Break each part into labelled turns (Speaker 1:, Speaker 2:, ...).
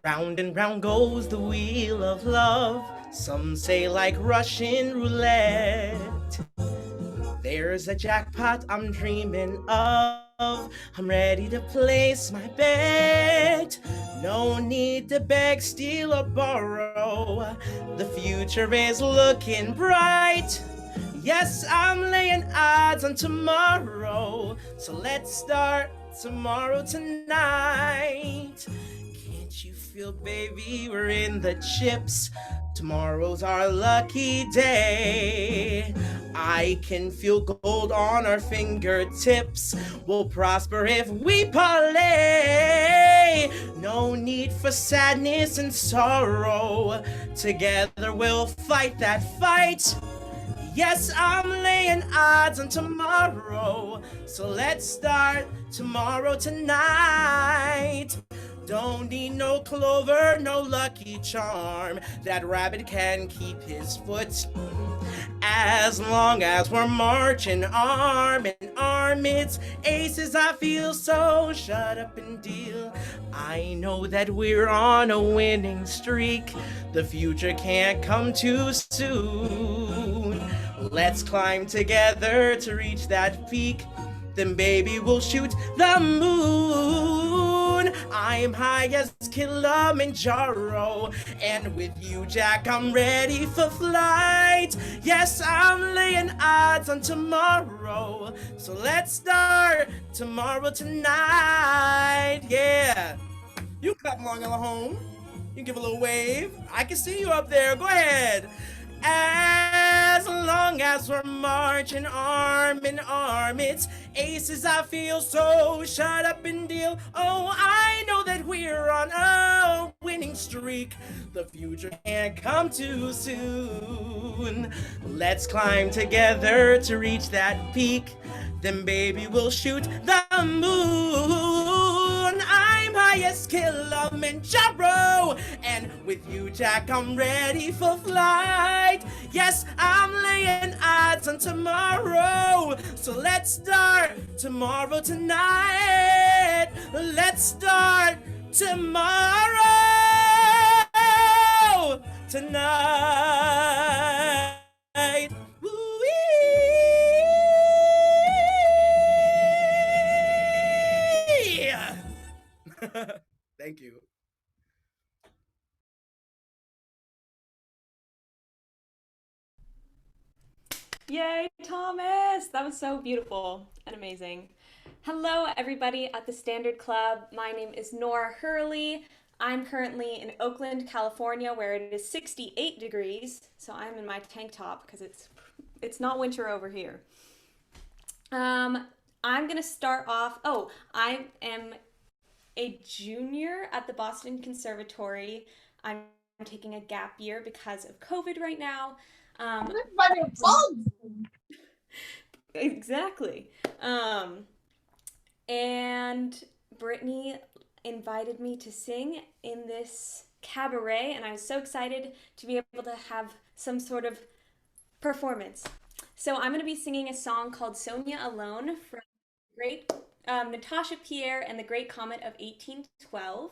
Speaker 1: Round and round goes the wheel of love. Some say like Russian roulette. There's a jackpot I'm dreaming of. I'm ready to place my bet. No need to beg, steal, or borrow. The future is looking bright. Yes, I'm laying odds on tomorrow. So let's start tomorrow tonight. Can't you feel, baby, we're in the chips? Tomorrow's our lucky day. I can feel gold on our fingertips. We'll prosper if we parlay. No need for sadness and sorrow. Together we'll fight that fight. Yes, I'm laying odds on tomorrow. So let's start tomorrow tonight. Don't need no clover, no lucky charm. That rabbit can keep his foot. As long as we're marching arm in arm, it's aces. I feel so shut up and deal. I know that we're on a winning streak. The future can't come too soon. Let's climb together to reach that peak. Then baby we'll shoot the moon. I'm high as Kilimanjaro, and with you, Jack, I'm ready for flight. Yes, I'm laying odds on tomorrow. So let's start tomorrow tonight. Yeah. You clap along at home. You can give a little wave. I can see you up there. Go ahead. As long as we're marching arm in arm, it's aces. I feel so shut up and deal. Oh, I know that we're on a winning streak. The future can't come too soon. Let's climb together to reach that peak. Then baby we'll shoot the moon. I'm highest Kilimanjaro, and with you, Jack, I'm ready for flight. Yes, I'm laying odds on tomorrow. So let's start tomorrow tonight. Let's start tomorrow tonight. Thank you.
Speaker 2: Yay, Thomas! That was so beautiful and amazing. Hello, everybody at the Standard Club. My name is Nora Hurley. I'm currently in Oakland, California, where it is 68 degrees. So I'm in my tank top because it's not winter over here. I'm gonna start off. Oh, I am a junior at the Boston Conservatory. I'm taking a gap year because of COVID right now. Um, exactly. And Brittany invited me to sing in this cabaret, and I was so excited to be able to have some sort of performance. So I'm going to be singing a song called Sonya Alone from great Natasha, Pierre, and the Great Comet of 1812.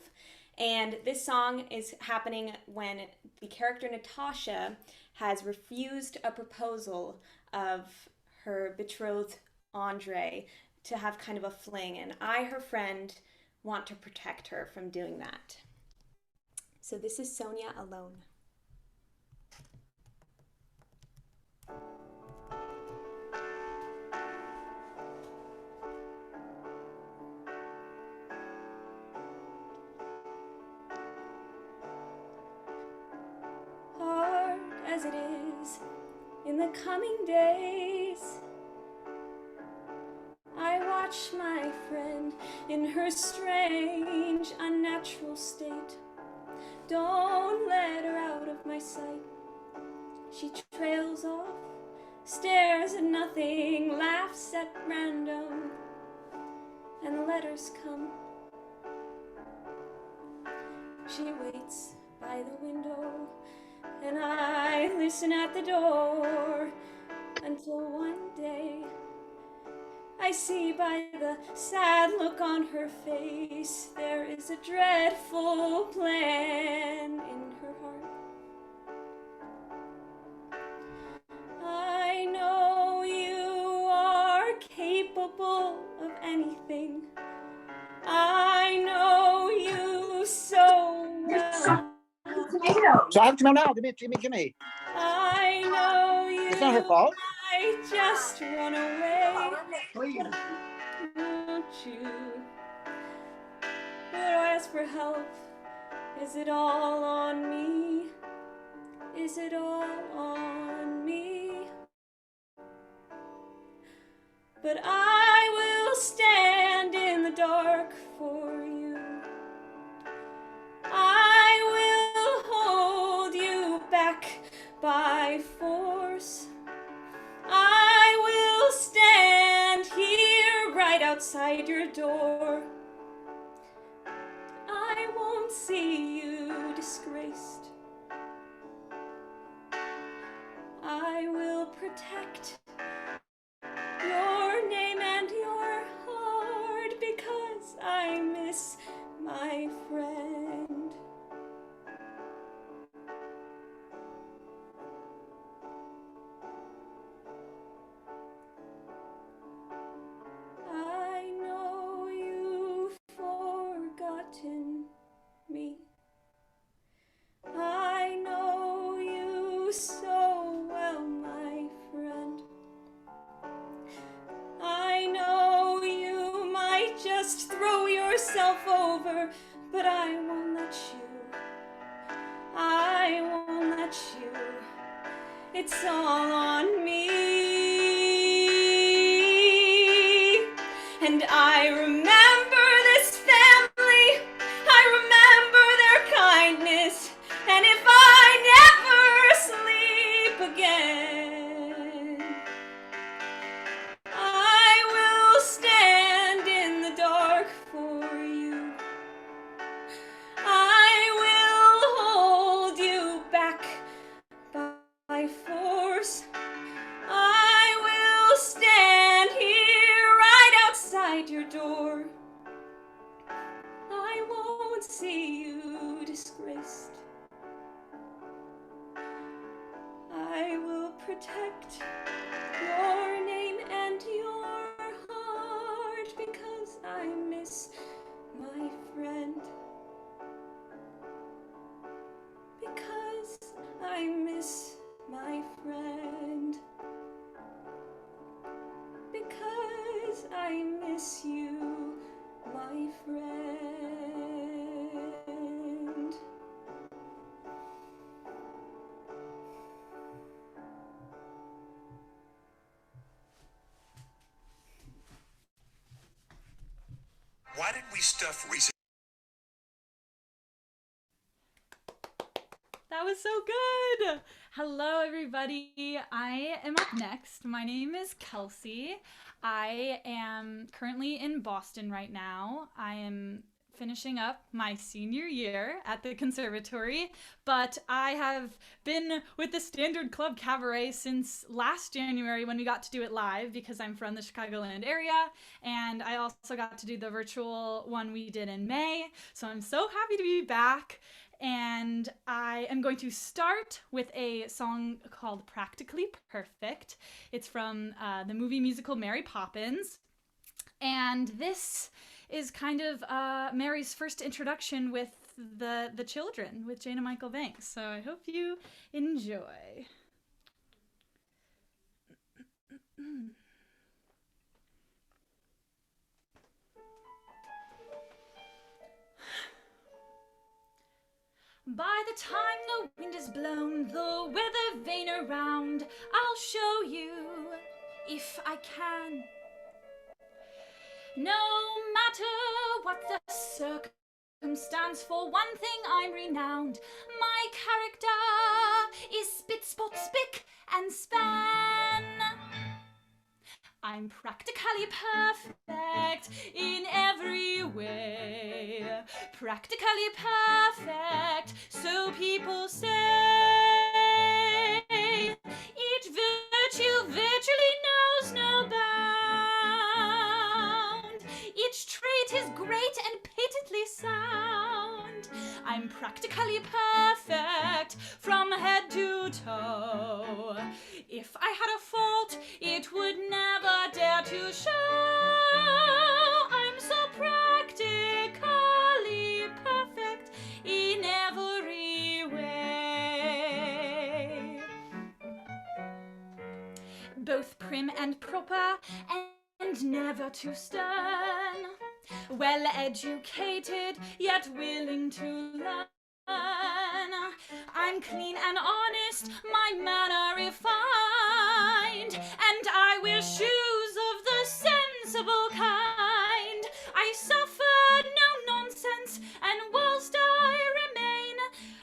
Speaker 2: And this song is happening when the character Natasha has refused a proposal of her betrothed Andre to have kind of a fling, and I, her friend, want to protect her from doing that. So this is Sonya Alone. Hard as it is in the coming days, I watch my friend in her strange, unnatural state. Don't let her out of my sight. She trails off, stares at nothing, laughs at random, and the letters come. She waits by the window, and I listen at the door, until one day I I see by the sad look on her face, there is a dreadful plan in her heart. I know you are capable of anything. I know you so well.
Speaker 3: So I have to know now. Give me.
Speaker 2: I know you.
Speaker 3: It's not her fault.
Speaker 2: I just run away.
Speaker 3: Please.
Speaker 2: Won't you? Would I ask for help? Is it all on me? Is it all on me? But I will stand in the dark for you. I will hold you back by force. I will stand here right outside your door. I won't see you disgraced. I will protect your name and your heart because I miss my friend. I know you've forgotten me. I know you so well, my friend. I know you might just throw yourself over, but I won't let you. I won't let you. It's all on me. And I remember this family. I remember their kindness. And if I never sleep again, I will stand in the dark for you. I will hold you back by force. I will stand here right outside your door. I won't see you disgraced. I will protect your name and your heart because I miss my friend. Because I miss my friend. Because I miss you, my friend.
Speaker 4: Why did we stuff Reese?
Speaker 5: That was so good! Hello, everybody. I am up next. My name is Kelsey. I am currently in Boston right now. I am finishing up my senior year at the conservatory, but I have been with the Standard Club Cabaret since last January when we got to do it live because I'm from the Chicagoland area, and I also got to do the virtual one we did in May, so I'm so happy to be back. And I am going to start with a song called Practically Perfect. It's from the movie musical Mary Poppins. And this is kind of Mary's first introduction with the children, with Jane and Michael Banks. So I hope you enjoy. By the time the wind is blown, the weather vane around, I'll show you if I can. No matter what the circumstance, for one thing I'm renowned. My character is spit, spot, spick, and span. I'm practically perfect in every way. Practically perfect, so people say. Each virtue virtually knows no bounds. practically perfect from head to toe. If I had a fault, it would never dare to show. I'm so practically perfect in every way. Both prim and proper and never too stern. Well educated, yet willing to learn. I'm clean and honest, my manner refined, and I wear shoes of the sensible kind. I suffer no nonsense, and whilst I remain,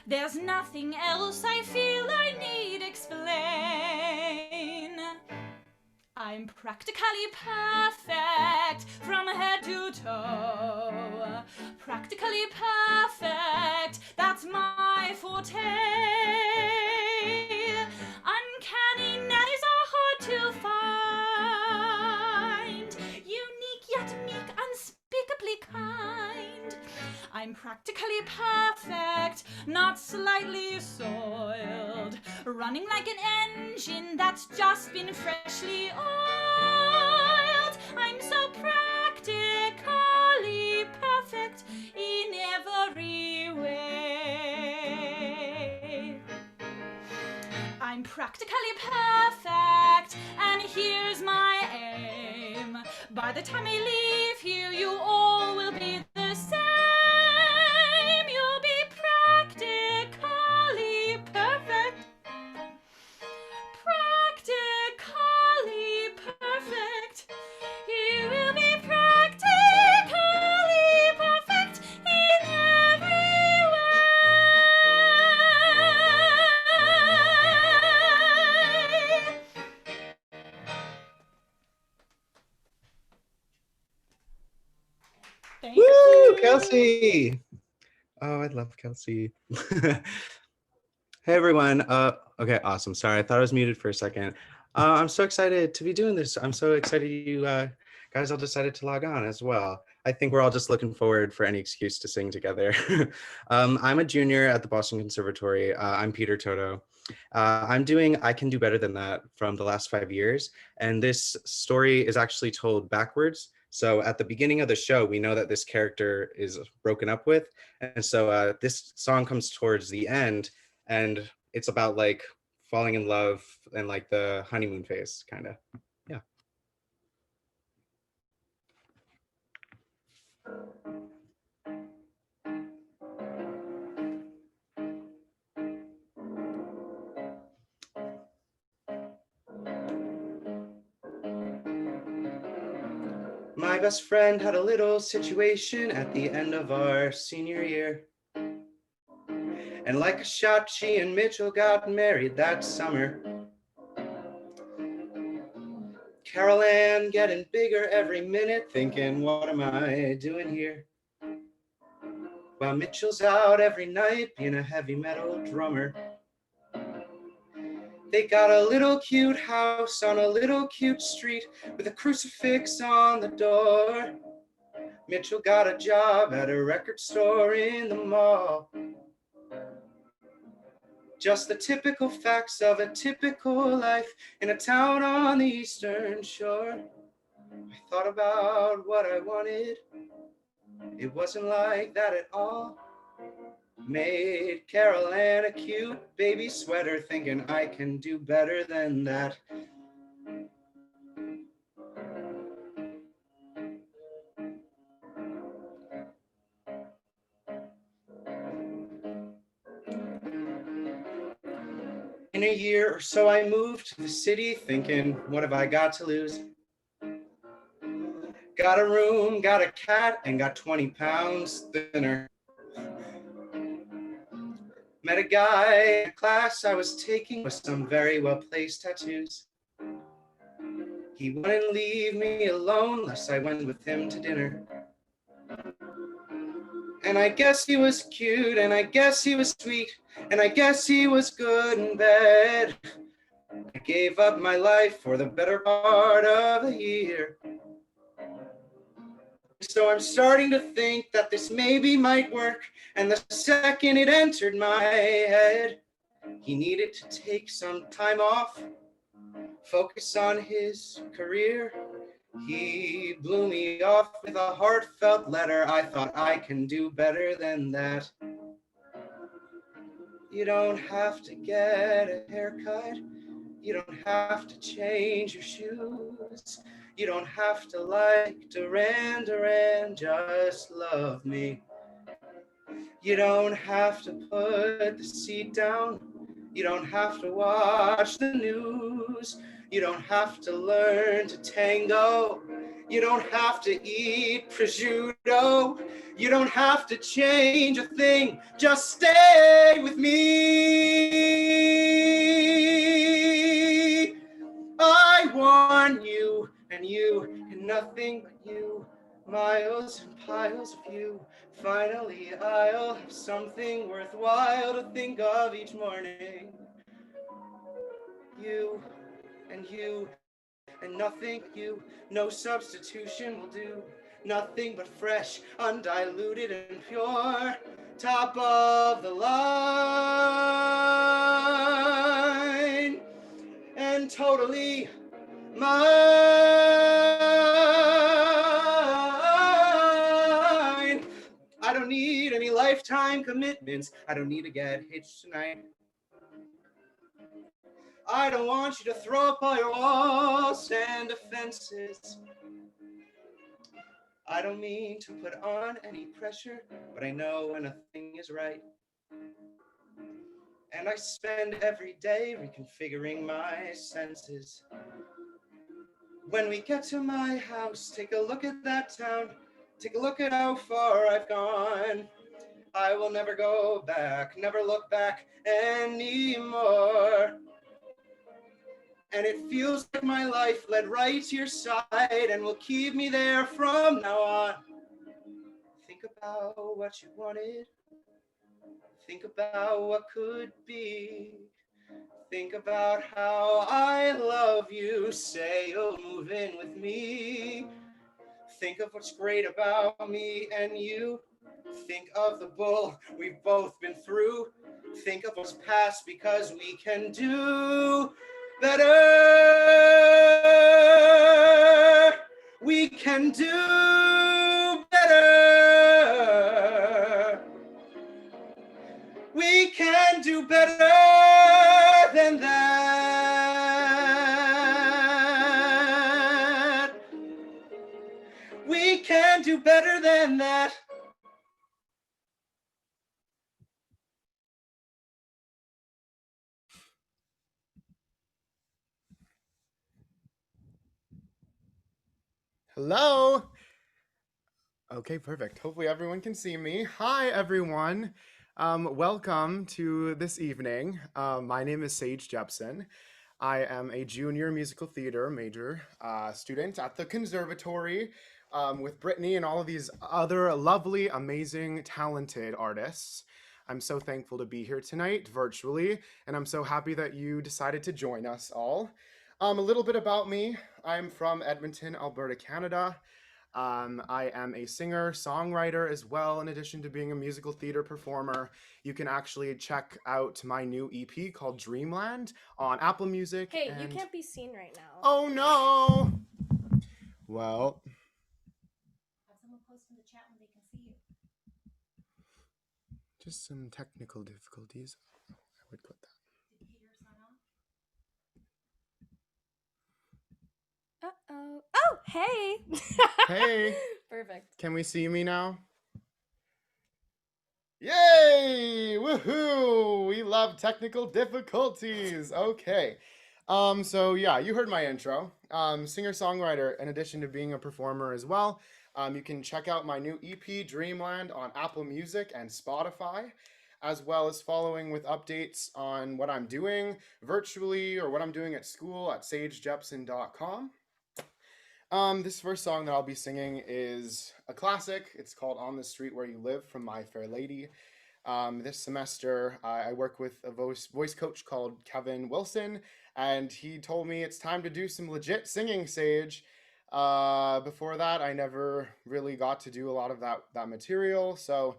Speaker 5: there's nothing else I feel I need explain. I'm practically perfect from head to toe. Practically perfect, that's my forte. Uncanny nannies are hard to find. Unique yet meek, unspeakably kind. I'm practically perfect, not slightly soiled. Running like an engine that's just been freshly oiled. I'm so practically perfect in every way. I'm practically perfect, and here's my aim. By the time I leave here, you all will be the same. You'll be practically perfect. Practically perfect. You will be practically perfect in every way. Thank
Speaker 4: Woo,
Speaker 5: you.
Speaker 4: Kelsey! Oh, I love Kelsey. Hey everyone. Okay, awesome. Sorry, I thought I was muted for a second. I'm so excited to be doing this. I'm so excited you guys all decided to log on as well. I think we're all just looking forward for any excuse to sing together. I'm a junior at the Boston Conservatory. I'm Peter Toto. I'm doing I Can Do Better Than That from the last 5 years. And this story is actually told backwards. So at the beginning of the show, we know that this character is broken up with. And so this song comes towards the end, and it's about like falling in love and like the honeymoon phase, kind of. Yeah. My best friend had a little situation at the end of our senior year. And like a shot, she and Mitchell got married that summer. Carol Ann getting bigger every minute, thinking, what am I doing here? While Mitchell's out every night being a heavy metal drummer. They got a little cute house on a little cute street with a crucifix on the door. Mitchell got a job at a record store in the mall. Just the typical facts of a typical life in a town on the Eastern Shore. I thought about what I wanted. It wasn't like that at all. Made Carol Ann a cute baby sweater, thinking I can do better than that. In a year or so, I moved to the city, thinking, what have I got to lose? Got a room, got a cat, and got 20 pounds thinner. Met a guy in a class I was taking with some very well-placed tattoos. He wouldn't leave me alone unless I went with him to dinner. And I guess he was cute, and I guess he was sweet, and I guess he was good in bed. I gave up my life for the better part of a year. So I'm starting to think that this maybe might work. And the second it entered my head, he needed to take some time off, focus on his career. He blew me off with a heartfelt letter. I thought I can do better than that. You don't have to get a haircut. You don't have to change your shoes. You don't have to like Duran Duran, just love me. You don't have to put the seat down. You don't have to watch the news. You don't have to learn to tango. You don't have to eat prosciutto. You don't have to change a thing. Just stay with me. I want you and nothing but you. Miles and piles of you. Finally, I'll have something worthwhile to think of each morning. You and nothing but you. No substitution will do. Nothing but fresh, undiluted and pure. Top of the line. And totally mine. I don't need any lifetime commitments. I don't need to get hitched tonight. I don't want you to throw up all your walls and defenses. I don't mean to put on any pressure, but I know when a thing is right. And I spend every day reconfiguring my senses. When we get to my house, take a look at that town. Take a look at how far I've gone. I will never go back, never look back anymore. And it feels like my life led right to your side and will keep me there from now on. Think about what you wanted. Think about what could be. Think about how I love you. Say you'll move in with me. Think of what's great about me and you. Think of the bull we've both been through. Think of what's past because we can do better. We can do better. We can do better than that. We can do better than that.
Speaker 6: Hello. Okay, perfect. Hopefully everyone can see me. Hi, everyone. Welcome to this evening. My name is Sage Jepson. I am a junior musical theater major student at the conservatory with Brittany and all of these other lovely, amazing, talented artists. I'm so thankful to be here tonight virtually, and I'm so happy that you decided to join us all. A little bit about me. I'm from Edmonton, Alberta, Canada. I am a singer, songwriter as well, in addition to being a musical theater performer. You can actually check out my new EP called Dreamland on Apple Music.
Speaker 7: Hey, you can't be seen right now.
Speaker 6: Oh no! Well,
Speaker 7: Have someone post in the chat when they can see you.
Speaker 6: just some technical difficulties. I would put that.
Speaker 7: Did Peter sign on?
Speaker 2: Uh-oh. Oh, hey!
Speaker 6: Hey!
Speaker 7: Perfect.
Speaker 6: Can we see me now? Yay! Woohoo! We love technical difficulties. Okay. So yeah, you heard my intro. Singer-songwriter in addition to being a performer as well. You can check out my new EP, Dreamland, on Apple Music and Spotify, as well as following with updates on what I'm doing virtually or what I'm doing at school at sagejepson.com. This first song that I'll be singing is a classic. It's called On the Street Where You Live from My Fair Lady. This semester, I work with a voice coach called Kevin Wilson, and he told me it's time to do some legit singing, Sage. Before that, I never really got to do a lot of that material, so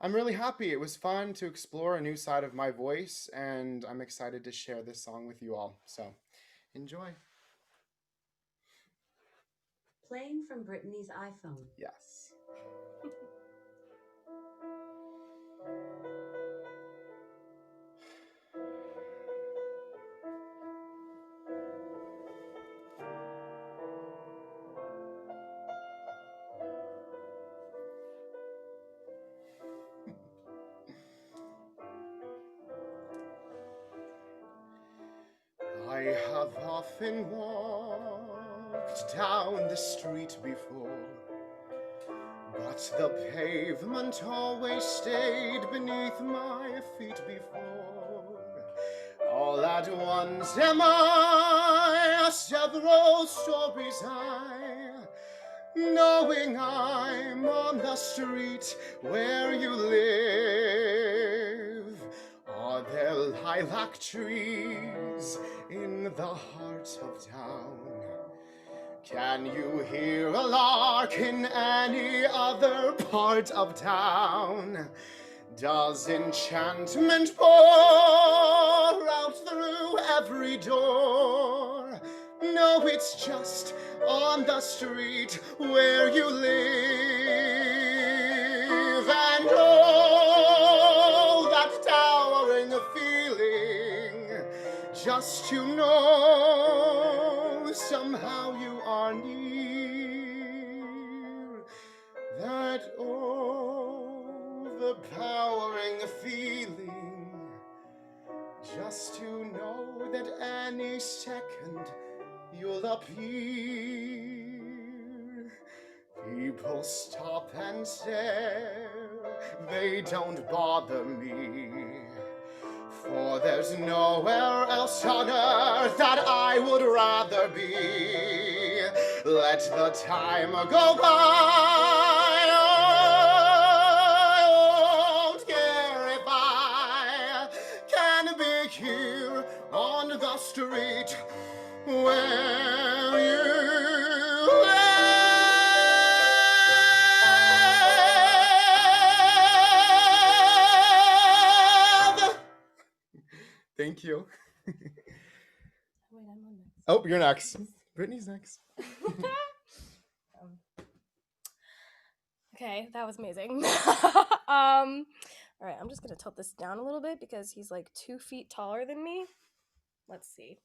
Speaker 6: I'm really happy. It was fun to explore a new side of my voice, and I'm excited to share this song with you all. So, enjoy.
Speaker 8: Playing from Brittany's iPhone.
Speaker 6: Yes. I have often walked down the street before, but the pavement always stayed beneath my feet before. All at once am I several stories high, knowing I'm on the street where you live. Are there lilac trees in the heart of town? Can you hear a lark in any other part of town? Does enchantment pour out through every door? No, it's just on the street where you live. And oh, that towering feeling, just to know somehow you are near. That overpowering feeling, just to know that any second you'll appear. People stop and stare, they don't bother me, for there's nowhere else on earth that I would rather be. Let the time go by, I won't care if I can be here on the street where you live. Thank you.
Speaker 9: Wait, I'm on next.
Speaker 6: Oh, you're next. Brittany's next.
Speaker 9: Okay, that was amazing. All right, I'm just gonna tilt this down a little bit because he's like 2 feet taller than me. Let's see.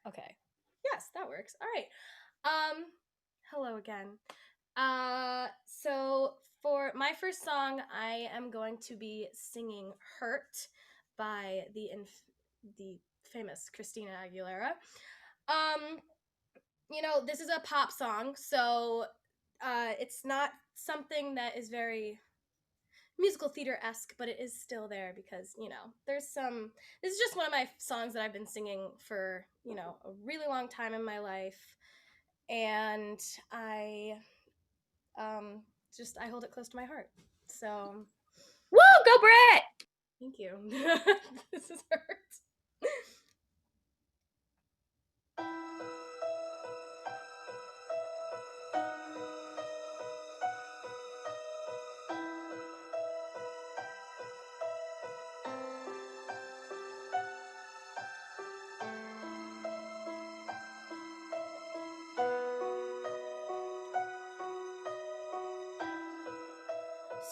Speaker 9: Okay. Yes, that works. All right. Hello again. So for my first song, I am going to be singing "Hurt" by the famous Christina Aguilera. You know, this is a pop song, so it's not something that is very musical theater-esque, but it is still there because, you know, this is just one of my songs that I've been singing for, you know, a really long time in my life, and I hold it close to my heart. So,
Speaker 2: Woo, go Brett!
Speaker 9: thank you. This is Hurt.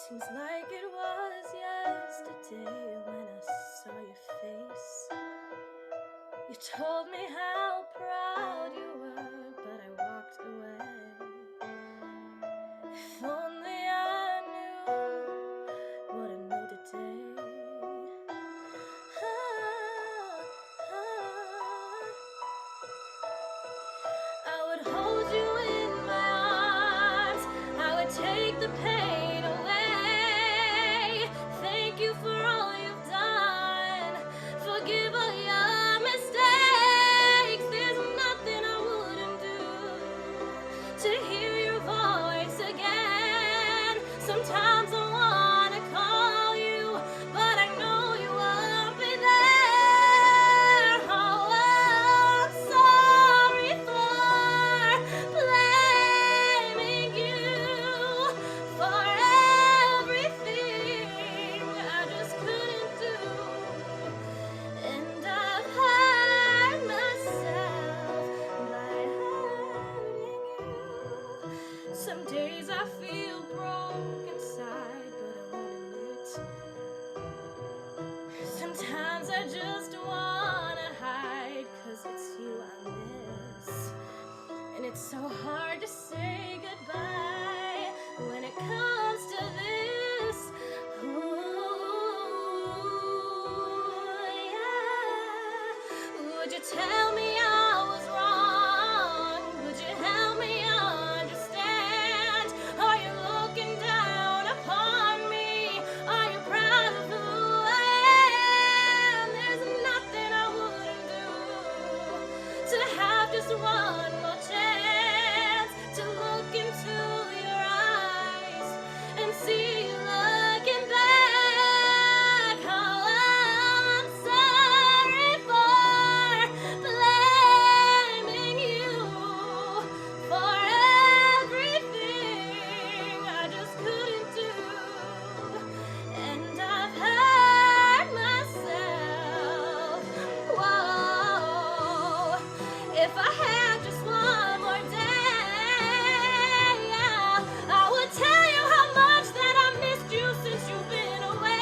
Speaker 9: Seems like it was yesterday when I saw your face. You told me how proud you were, but I walked away. If only I knew what I know today. I would hold you in my arms, I would take the pain away. Thank you for all you've done, forgive all your mistakes. There's nothing I wouldn't do to hear your voice again. Some days I feel broke inside, but I won't admit. Sometimes I just wanna hide, 'cause it's you I miss. And it's so hard to say goodbye when it comes to this. Ooh, yeah. Would you tell me I was wrong? Would you help me understand? Are you looking down upon me? Are you proud of who I am? There's nothing I wouldn't do to have just one more chance to look into your eyes and see you looking back. Oh, I'm sorry for blaming you for everything I just couldn't do. And I've hurt myself. Whoa. If I had just one more day, I would tell you how much that I missed you since you've been away.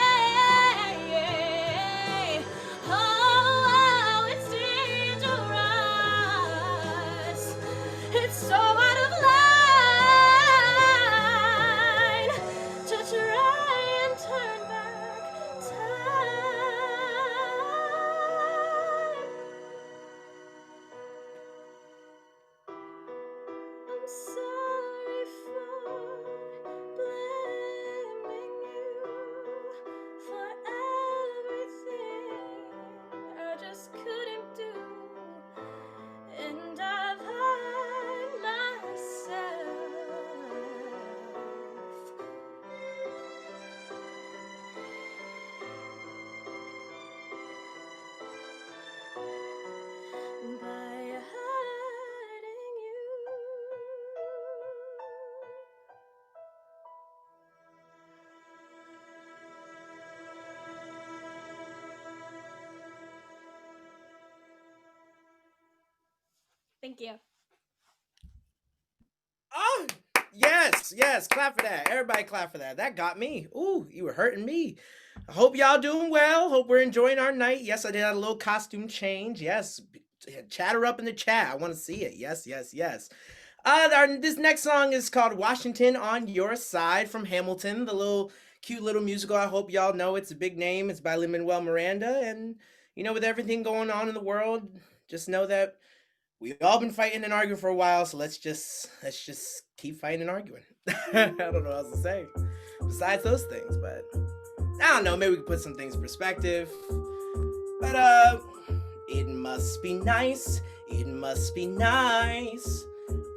Speaker 9: Oh, it's dangerous. It's so out of line to try and turn back time. I'm sorry for blaming you for everything I just couldn't do. And I've hurt myself. By hurting you. Thank you.
Speaker 1: Oh, yes, clap for that. Everybody clap for that. That got me. Ooh, you were hurting me. I hope y'all doing well. Hope we're enjoying our night. Yes, I did have a little costume change. Yes, chatter up in the chat. I want to see it. Yes. This next song is called Washington on Your Side from Hamilton, the little cute little musical. I hope y'all know it's a big name. It's by Lin-Manuel Miranda. And, you know, with everything going on in the world, just know that we've all been fighting and arguing for a while, so let's just keep fighting and arguing. I don't know what else to say besides those things, but I don't know, maybe we can put some things in perspective. But it must be nice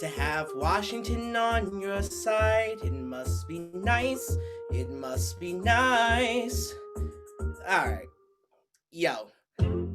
Speaker 1: to have Washington on your side. It must be nice. Alright. Yo.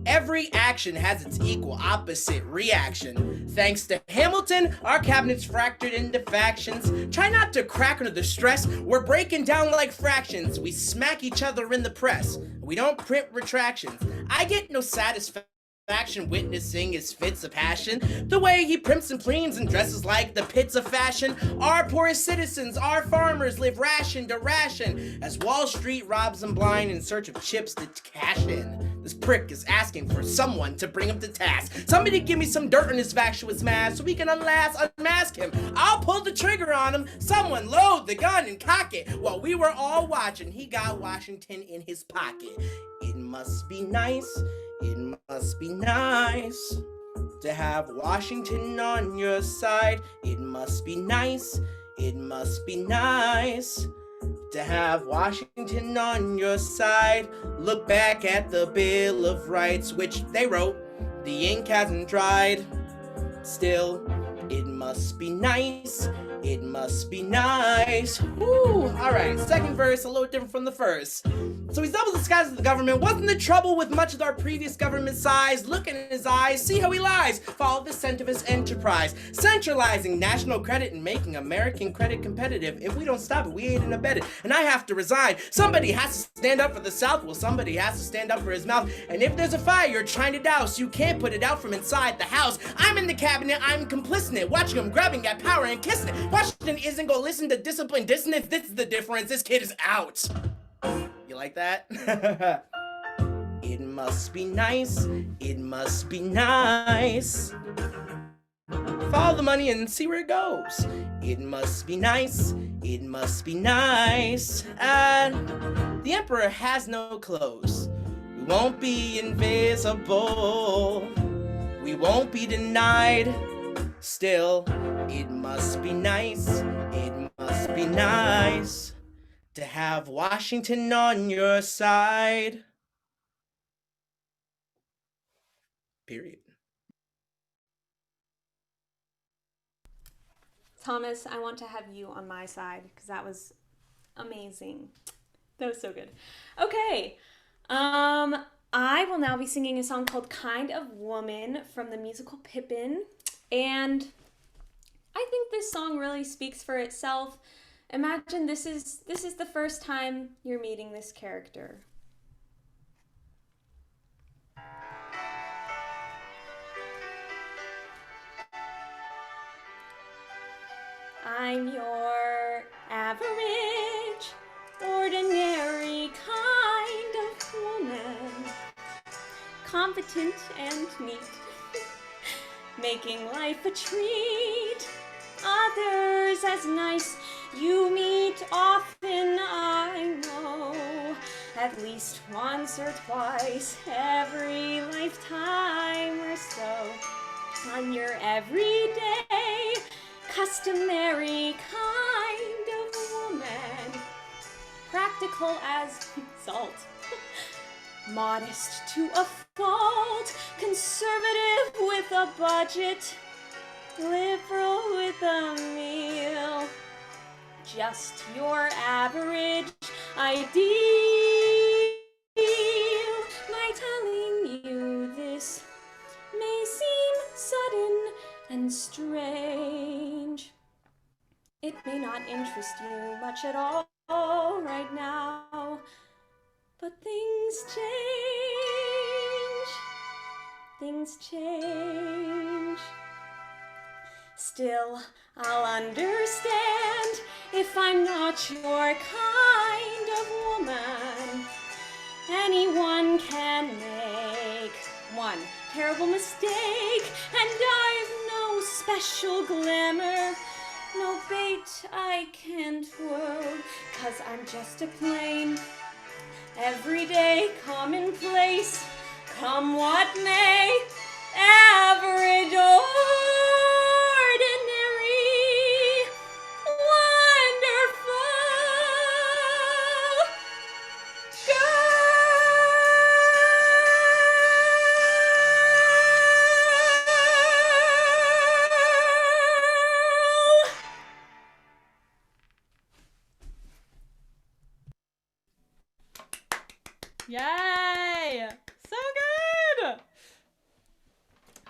Speaker 1: Every action has its equal opposite reaction. Thanks to Hamilton, our cabinet's fractured into factions. Try not to crack under the stress. We're breaking down like fractions. We smack each other in the press. We don't print retractions. I get no satisfaction witnessing his fits of passion. The way he primps and pleans and dresses like the pits of fashion. Our poorest citizens, our farmers live ration to ration as Wall Street robs them blind in search of chips to cash in. This prick is asking for someone to bring him to task. Somebody give me some dirt on his vacuous mask so we can unmask him. I'll pull the trigger on him. Someone load the gun and cock it. While we were all watching, he got Washington in his pocket. It must be nice to have Washington on your side. It must be nice to have Washington on your side. Look back at the Bill of Rights, which they wrote. The ink hasn't dried. Still, it must be nice. Woo! Alright, second verse, a little different from the first. So he's double disguised as the government. Wasn't the trouble with much of our previous government size? Look in his eyes, see how he lies. Follow the scent of his enterprise. Centralizing national credit and making American credit competitive. If we don't stop it, we ain't in a bed. And I have to resign. Somebody has to stand up for the South. Well, somebody has to stand up for his mouth. And if there's a fire you're trying to douse, you can't put it out from inside the house. I'm in the cabinet, I'm complicit in it. Watching him grabbing at power and kissing it. Washington isn't gonna listen to discipline dissonance. This is the difference. This kid is out. You like that? It must be nice. It must be nice. Follow the money and see where it goes. It must be nice. It must be nice. And the emperor has no clothes. We won't be invisible. We won't be denied. Still, it must be nice. It must be nice to have Washington on your side. Period.
Speaker 2: Thomas, I want to have you on my side because that was amazing. That was so good. Okay. I will now be singing a song called Kind of Woman from the musical Pippin. And I think this song really speaks for itself. Imagine this is the first time you're meeting this character. I'm your average, ordinary kind of woman, competent and neat, making life a treat, others as nice. You meet often, I know, at least once or twice every lifetime or so. I'm your everyday, customary kind of woman, practical as salt, modest to a fault, conservative with a budget, liberal with a meal, just your average ideal. My telling you this may seem sudden and strange. It may not interest you much at all right now, but things change. Things change. Still, I'll understand if I'm not your kind of woman. Anyone can make one terrible mistake, and I've no special glamour, no bait I can't whirl, 'cause I'm just a plain, everyday, commonplace, come what may, average, ordinary, wonderful girl.
Speaker 5: Yay! So good!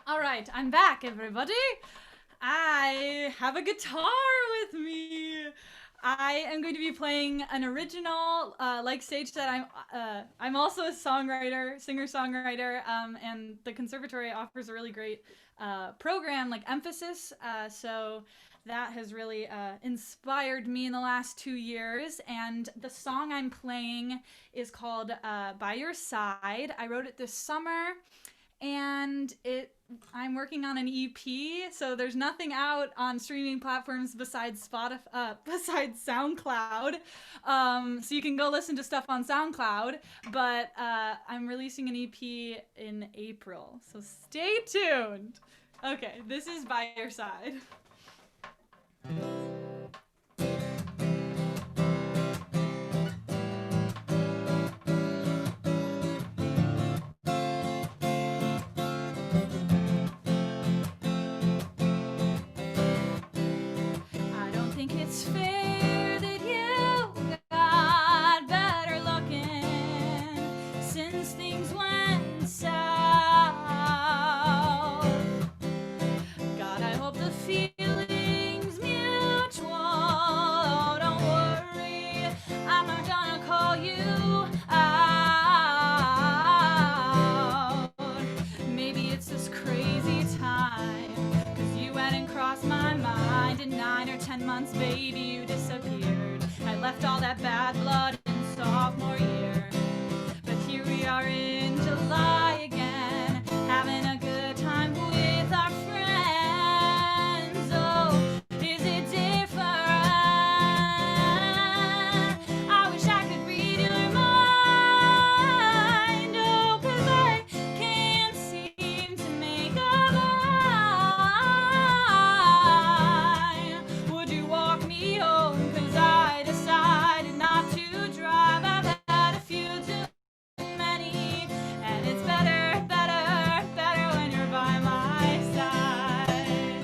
Speaker 5: All right, I'm back, everybody. I have a guitar with me. I am going to be playing an original, like Sage said, I'm also a songwriter, singer-songwriter, and the conservatory offers a really great program, like emphasis, so that has really inspired me in the last 2 years, and the song I'm playing is called By Your Side. I wrote it this summer, and I'm working on an EP, so there's nothing out on streaming platforms besides besides SoundCloud. So you can go listen to stuff on SoundCloud, but I'm releasing an EP in April, so stay tuned. Okay, this is By Your Side. I don't think it's fair that you got better looking lost my mind. In 9 or 10 months, baby, you disappeared. I left all that bad blood in sophomore year. But here we are in July again, having a good time with our friends. Oh, is it different? I wish I could read your mind. Oh, 'cause I can't seem to make up mine. Would you walk me home? 'Cause I decided not to drive. I've had a few too many, and it's better, better, better when you're by my side.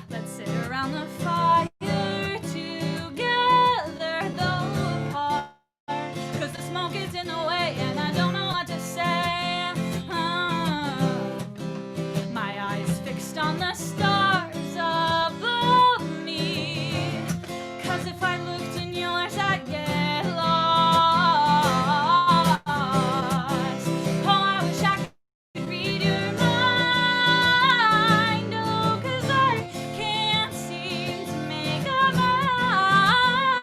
Speaker 5: Let's sit around the fire together, though apart, 'cause the smoke is in the way and I don't know what to say. My eyes fixed on the stars above me, 'cause if I looked in yours I'd get lost. Oh, I wish I could read your mind. Oh, 'cause I can't seem to make up mine.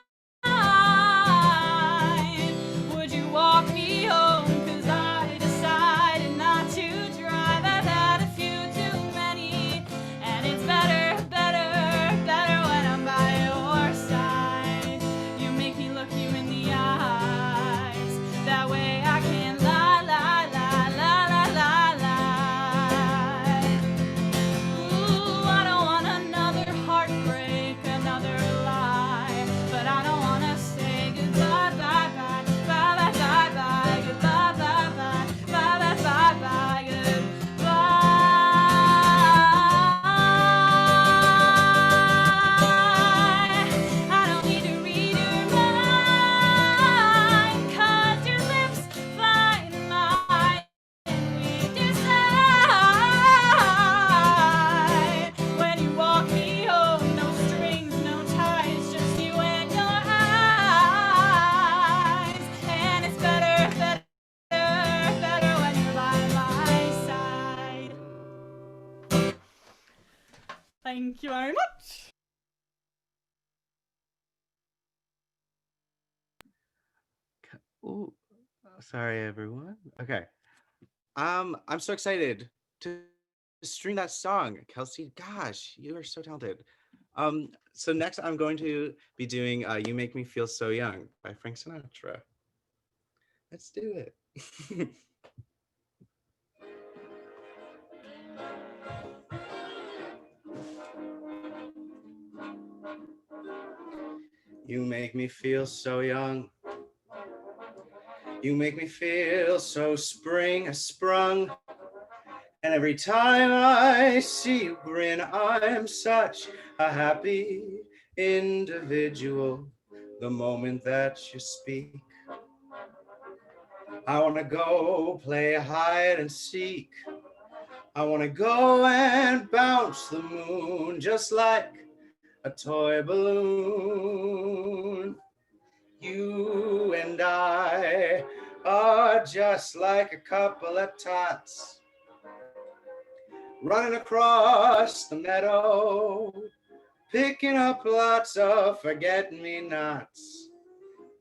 Speaker 5: Would you walk me home? 'Cause I decided not to drive. I've had a few too many, and it's better, better, better when I'm by your side. You make me look you in the eyes, that way I can lie, lie, lie, lie, lie, lie, lie. Ooh, I don't want another heartbreak, another lie, but I don't want to say goodbye, bye, bye, bye, bye, bye, bye, goodbye, bye, bye, bye, bye, bye, bye, goodbye. I don't need to read your mind, 'cause your lips find mine and we decide. When you walk me home, no strings, no ties, just you and your eyes. And it's better, better, better when you're by my side. Thank you very much.
Speaker 4: Ooh, sorry everyone. Okay. I'm so excited to stream that song. Kelsey, gosh, you are so talented. So next I'm going to be doing You Make Me Feel So Young by Frank Sinatra. Let's do it. You make me feel so young. You make me feel so spring sprung. And every time I see you grin, I'm such a happy individual. The moment that you speak, I want to go play hide and seek. I want to go and bounce the moon just like a toy balloon. You and I are just like a couple of tots running across the meadow, picking up lots of forget-me-nots.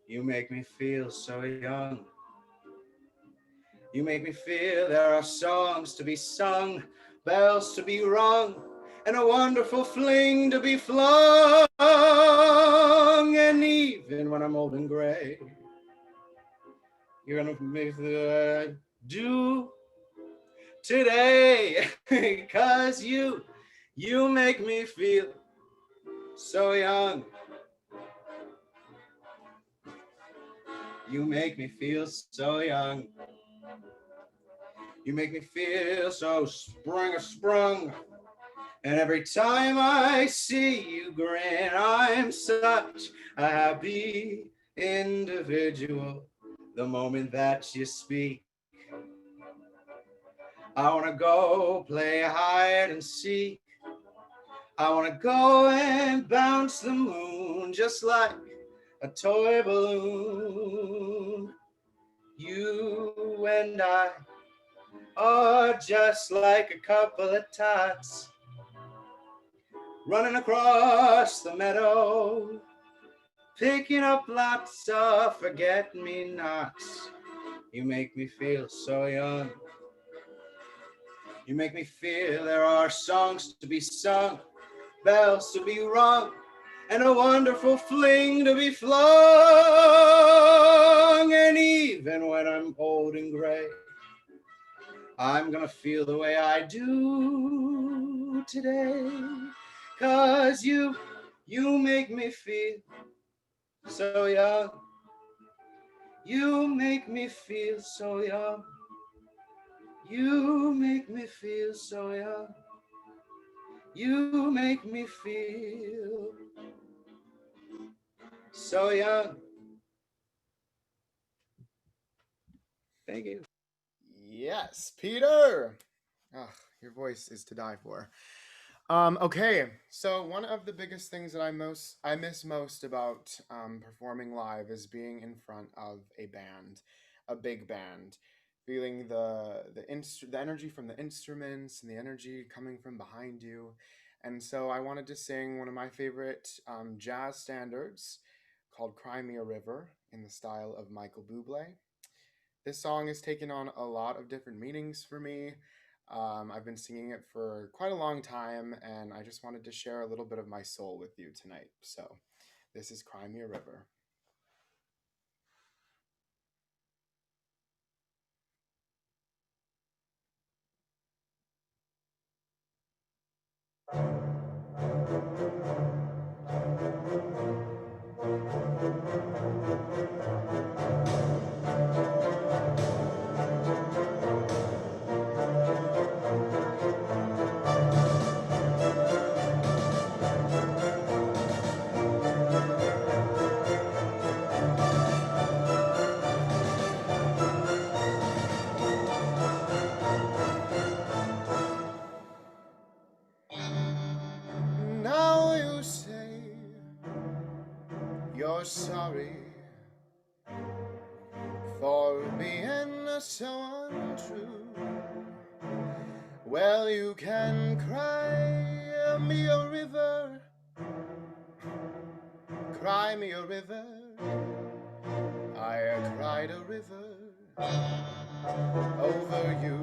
Speaker 4: You make me feel so young. You make me feel there are songs to be sung, bells to be rung, and a wonderful fling to be flung. And even when I'm old and gray, you're gonna make the do today, 'cause you make me feel so young. You make me feel so young. You make me feel so sprung. And every time I see you grin, I'm such a happy individual. The moment that you speak, I want to go play hide and seek. I want to go and bounce the moon just like a toy balloon. You and I are just like a couple of tots running across the meadow, picking up lots of forget-me-nots. You make me feel so young. You make me feel there are songs to be sung, bells to be rung, and a wonderful fling to be flung. And even when I'm old and gray, I'm gonna feel the way I do today. 'Cause you make me feel so young. You make me feel so young. You make me feel so young. You make me feel so young. Thank you.
Speaker 6: Yes, Peter. Oh, your voice is to die for. Okay, so one of the biggest things that I miss most about performing live is being in front of a band, a big band, feeling the energy from the instruments and the energy coming from behind you. And so I wanted to sing one of my favorite jazz standards called "Cry Me a River" in the style of Michael Bublé. This song has taken on a lot of different meanings for me. I've been singing it for quite a long time, and I just wanted to share a little bit of my soul with you tonight. So this is "Cry Me a River." Now you say you're sorry for being so untrue. Well, you can cry me a river, cry me a river. I cried a river over you.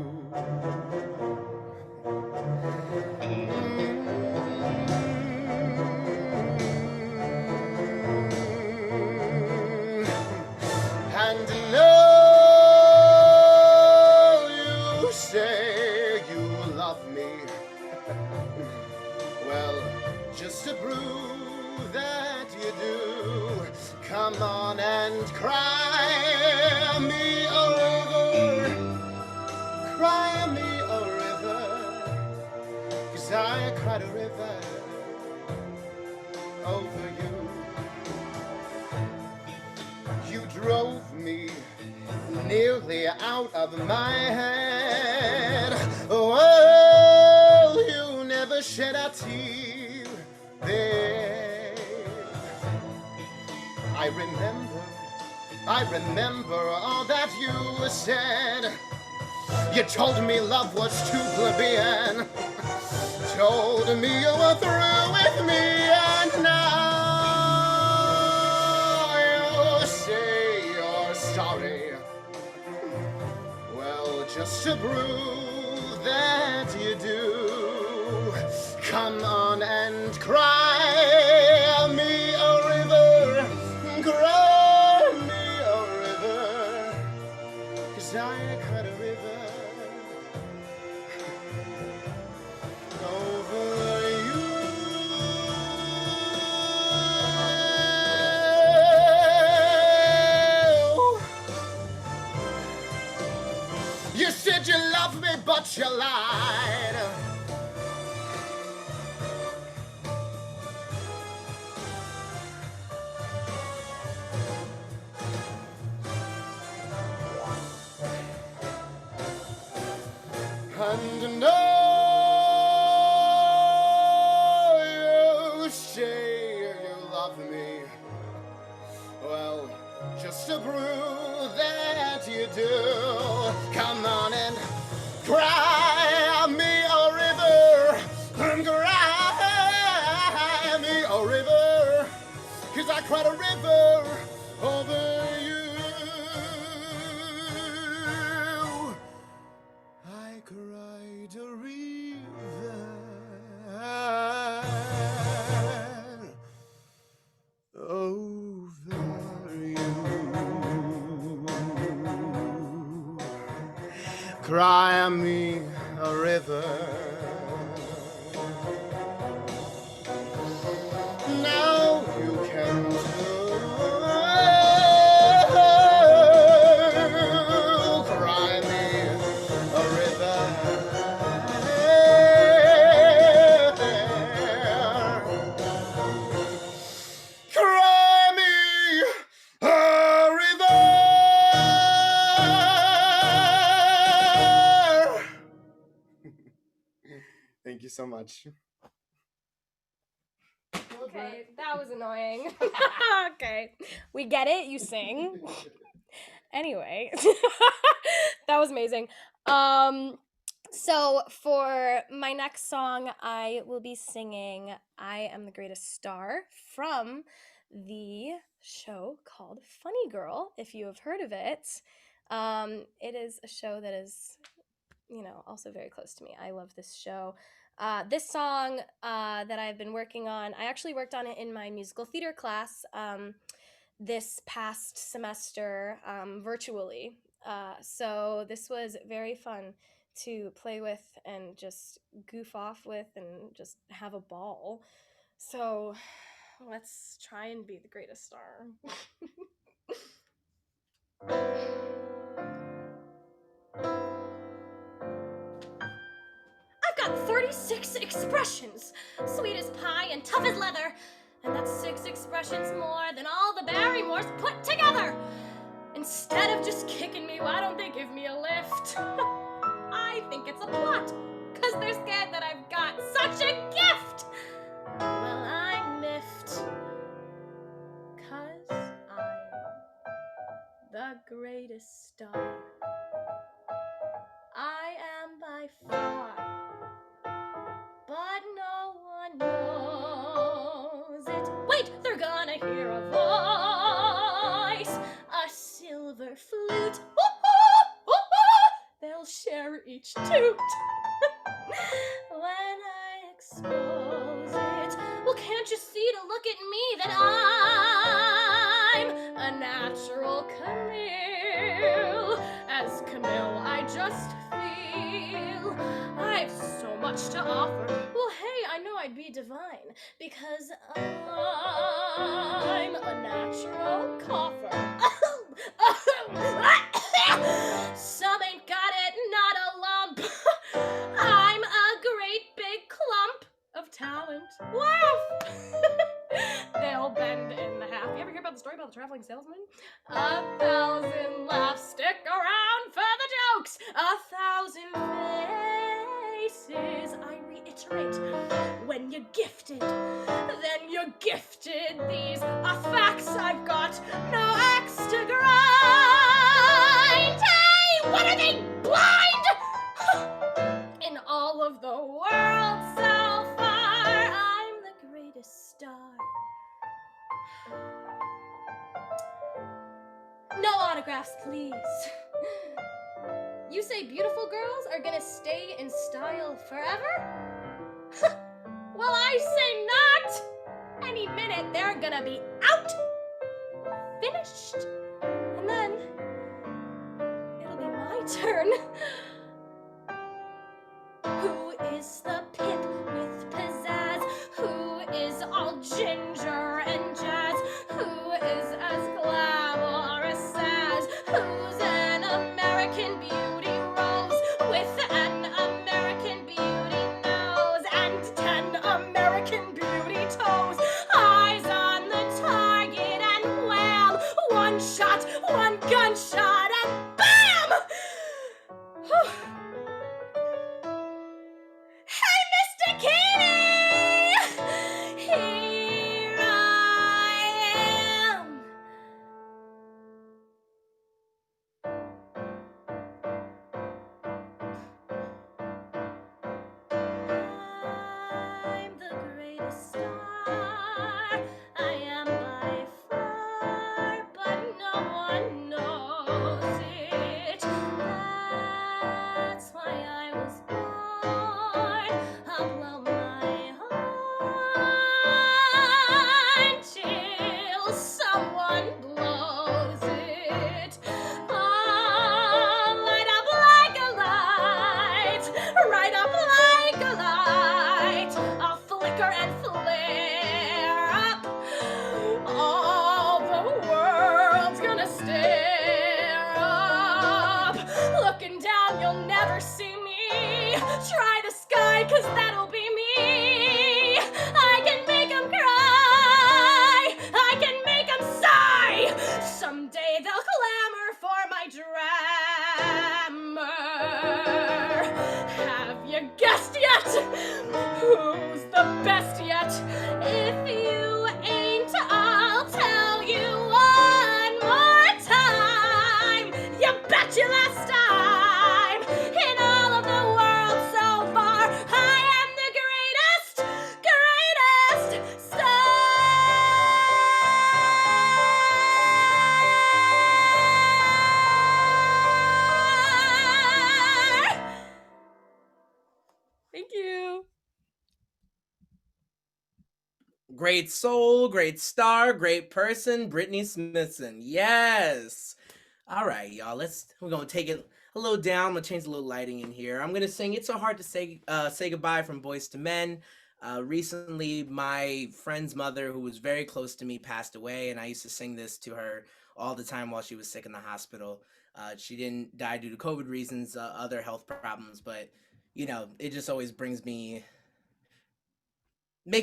Speaker 6: And now you say you love me. Well, just to prove that you do, come on and cry me a river. Cry me a river, 'cause I cried a river over you. You drove me nearly out of my head. Oh, you never shed a tear, babe. I remember all that you said. You told me love was too plebeian, told me you were through with me, and now you say you're sorry. Well, just to prove that you do, come on and cry me a river, cry me a river, 'cause I cried a river over you. You said you loved me, but you lied. And now you say you love me. Well, just to prove that you do, come on and cry me a river, cry me a river, 'cause I cried a river over you. I cried a river over you. Cry me a river. Now you can too. Cry me a river. Cry me a river. Thank you so much.
Speaker 9: Okay, that was annoying. Okay, we get it. You sing. Anyway, that was amazing. So for my next song, I will be singing "I Am the Greatest Star" from the show called Funny Girl. If you have heard of it, it is a show that is, also very close to me. I love this show. This song that I've been working on, I actually worked on it in my musical theater class this past semester virtually. So this was very fun to play with and just goof off with and just have a ball. So let's try and be the greatest star. I've got 36 expressions, sweet as pie and tough as leather, and that's 6 expressions more than all the Barrymores put together. Instead of just kicking me, why don't they give me a lift? I think it's a plot, 'cause they're scared that I've got such a gift. Well, I'm miffed, 'cause I'm the greatest star. I am by far, but no one knows it. Wait, they're gonna hear a voice, a silver flute. They'll share each toot. When I expose it, well, can't you see to look at me that I'm a natural Camille? As Camille, I just feel I've so much to offer. Well, hey, I know I'd be divine, because I'm a natural cougher. Some ain't got it, not a lump. I'm a great big clump of talent. Laugh! They'll bend in half. You ever hear about the story about the traveling salesman? 1,000 laughs, stick around for the jokes. 1,000 faces, I reiterate. When you're gifted, then you're gifted. These are facts I've got, no axe to grind. Hey, what are they, blind? In all of the world so far, I'm the greatest star. No autographs, please. You say beautiful girls are gonna stay in style forever? Well, I say not! Any minute they're gonna be out! Finished! And then it'll be my turn. Who is the pip with pizzazz? Who is all ginger and jazz? Who is as glamorous as? Who's an American beauty rose with an American beauty nose and 10 American beauty toes? Eyes on the target and wham! One shot, one gunshot and bam! Hey, Mr. Kinney! Here I am. to stare up. Looking down, you'll never see me. Try the sky, 'cause that'll be me. I can make 'em cry. I can make 'em sigh. Someday they'll clamor for my drama. Have you guessed yet? Who's the best yet? If you ain't, I'll tell you one more time. You bet you last time. In all of the world so far, I am the greatest star. Thank you.
Speaker 1: Great soul, great star, great person, Brittany Smithson. Yes. All right, y'all. We're gonna take it a little down. I'm gonna change a little lighting in here. I'm gonna sing "It's So Hard to Say Goodbye" from Boyz II Men. Recently, my friend's mother, who was very close to me, passed away, and I used to sing this to her all the time while she was sick in the hospital. She didn't die due to COVID reasons, other health problems, but it just always makes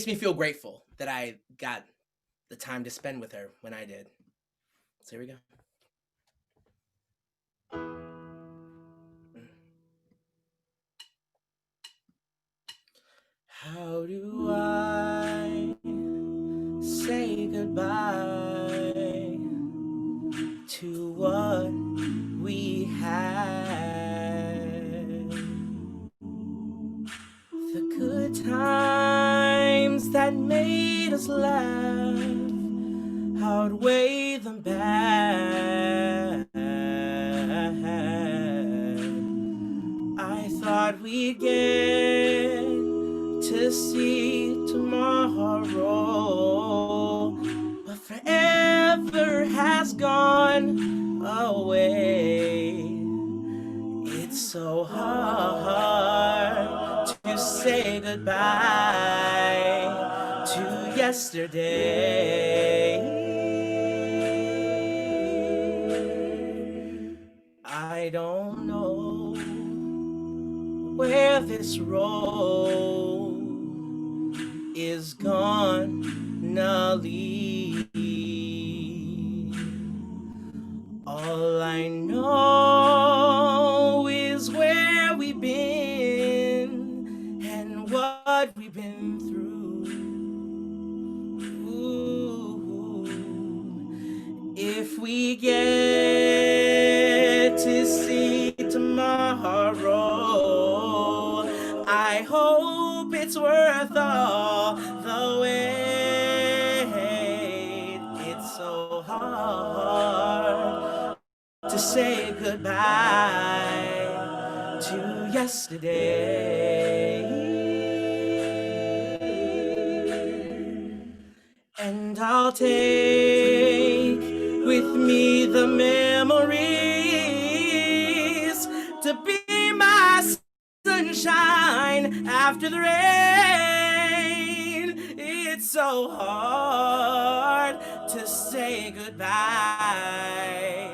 Speaker 1: me feel grateful that I got the time to spend with her when I did. So here we go. How do I say goodbye to what we had? The good times that made us laugh outweigh the bad. I thought we'd get to see tomorrow, but forever has gone away. It's so hard to say goodbye to yesterday. I don't know where this road is gonna lead. All I know is where we've been and what we've been through. If we get to see tomorrow, I hope it's worth all the wait. It's so hard to say goodbye to yesterday. And I'll take with me the memories to be my sunshine after the rain. It's so hard to say goodbye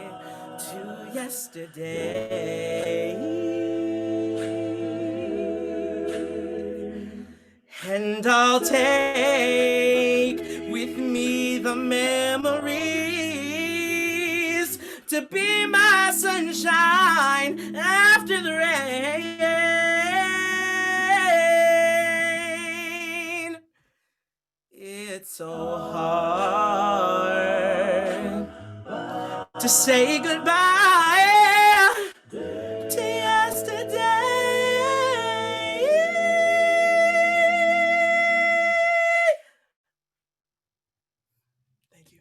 Speaker 1: to yesterday. And I'll take with me the memories to be my sunshine after the rain. It's so hard to say goodbye to yesterday. Thank you.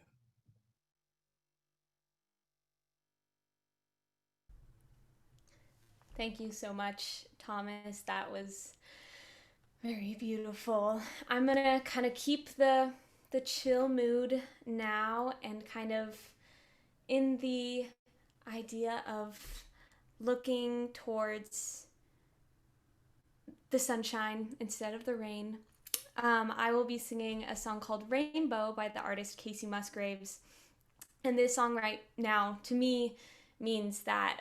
Speaker 2: Thank you so much, Thomas. That was very beautiful. I'm gonna kind of keep the chill mood now and kind of in the idea of looking towards the sunshine instead of the rain. I will be singing a song called Rainbow by the artist Kacey Musgraves. And this song right now, to me, means that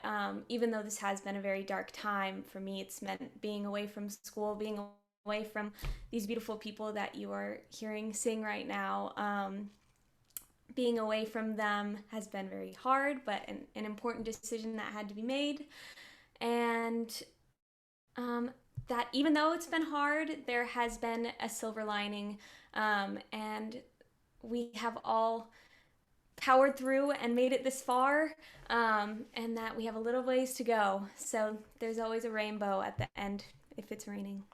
Speaker 2: even though this has been a very dark time for me, it's meant being away from school, being away from these beautiful people that you are hearing sing right now. Being away from them has been very hard, but an important decision that had to be made. And that even though it's been hard, there has been a silver lining, and we have all powered through and made it this far, and that we have a little ways to go. So there's always a rainbow at the end if it's raining.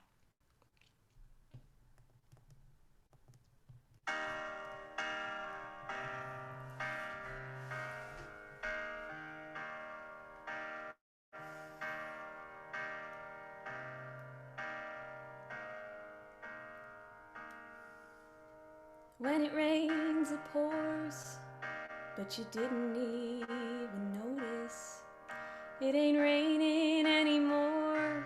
Speaker 2: When it rains, it pours, but you didn't even notice. It ain't raining anymore.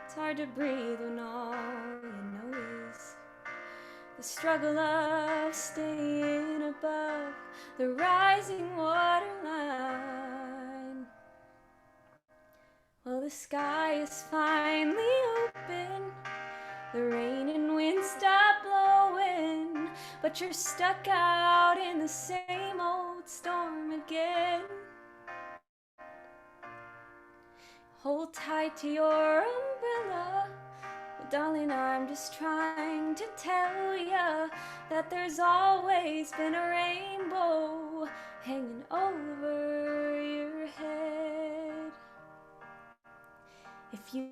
Speaker 2: It's hard to breathe when all you know is the struggle of staying above the rising waterline. Well, the sky is finally open. The rain and wind stop blowing, but you're stuck out in the same old storm again. Hold tight to your umbrella. Well, darling, I'm just trying to tell ya that there's always been a rainbow hanging over your head. If you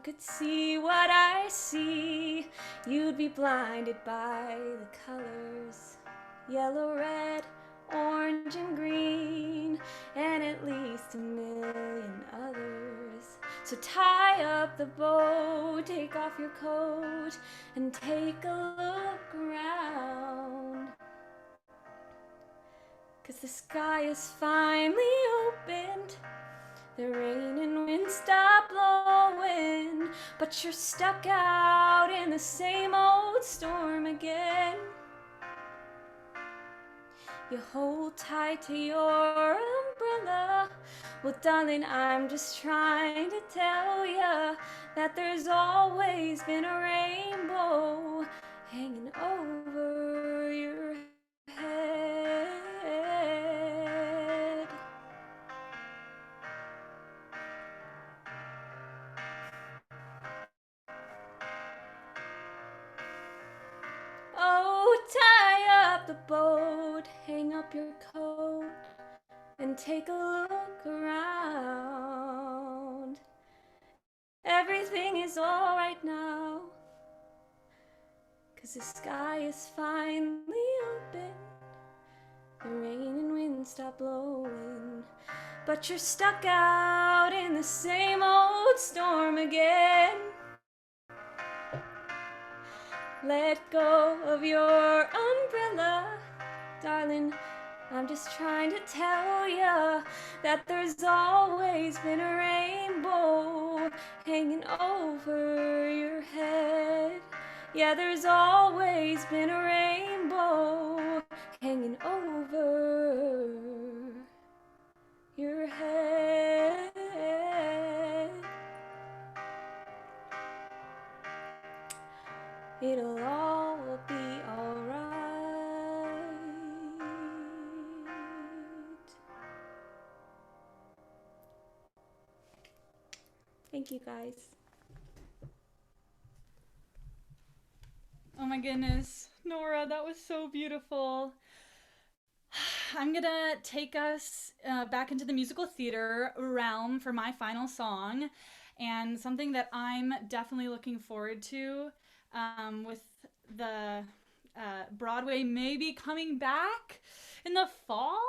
Speaker 2: could see what I see, you'd be blinded by the colors, yellow, red, orange, and green, and at least a million others. So tie up the bow, take off your coat, and take a look around. 'Cause the sky is finally opened. The rain and wind stop blowing, but you're stuck out in the same old storm again. You hold tight to your umbrella. Well, darling, I'm just trying to tell ya that there's always been a rainbow hanging over your head. Oh, tie up the boat, hang up your coat, and take a look around. Everything is all right now, 'cause the sky is finally open. The rain and wind stop blowing, but you're stuck out in the same old storm again. Let go of your umbrella, darling. I'm just trying to tell ya that there's always been a rainbow hanging over your head. Yeah, there's always been a rainbow hanging over your head. It'll all be alright. Thank you, guys.
Speaker 5: Oh my goodness, Nora, that was so beautiful. I'm gonna take us back into the musical theater realm for my final song, and something that I'm definitely looking forward to with the Broadway maybe coming back in the fall.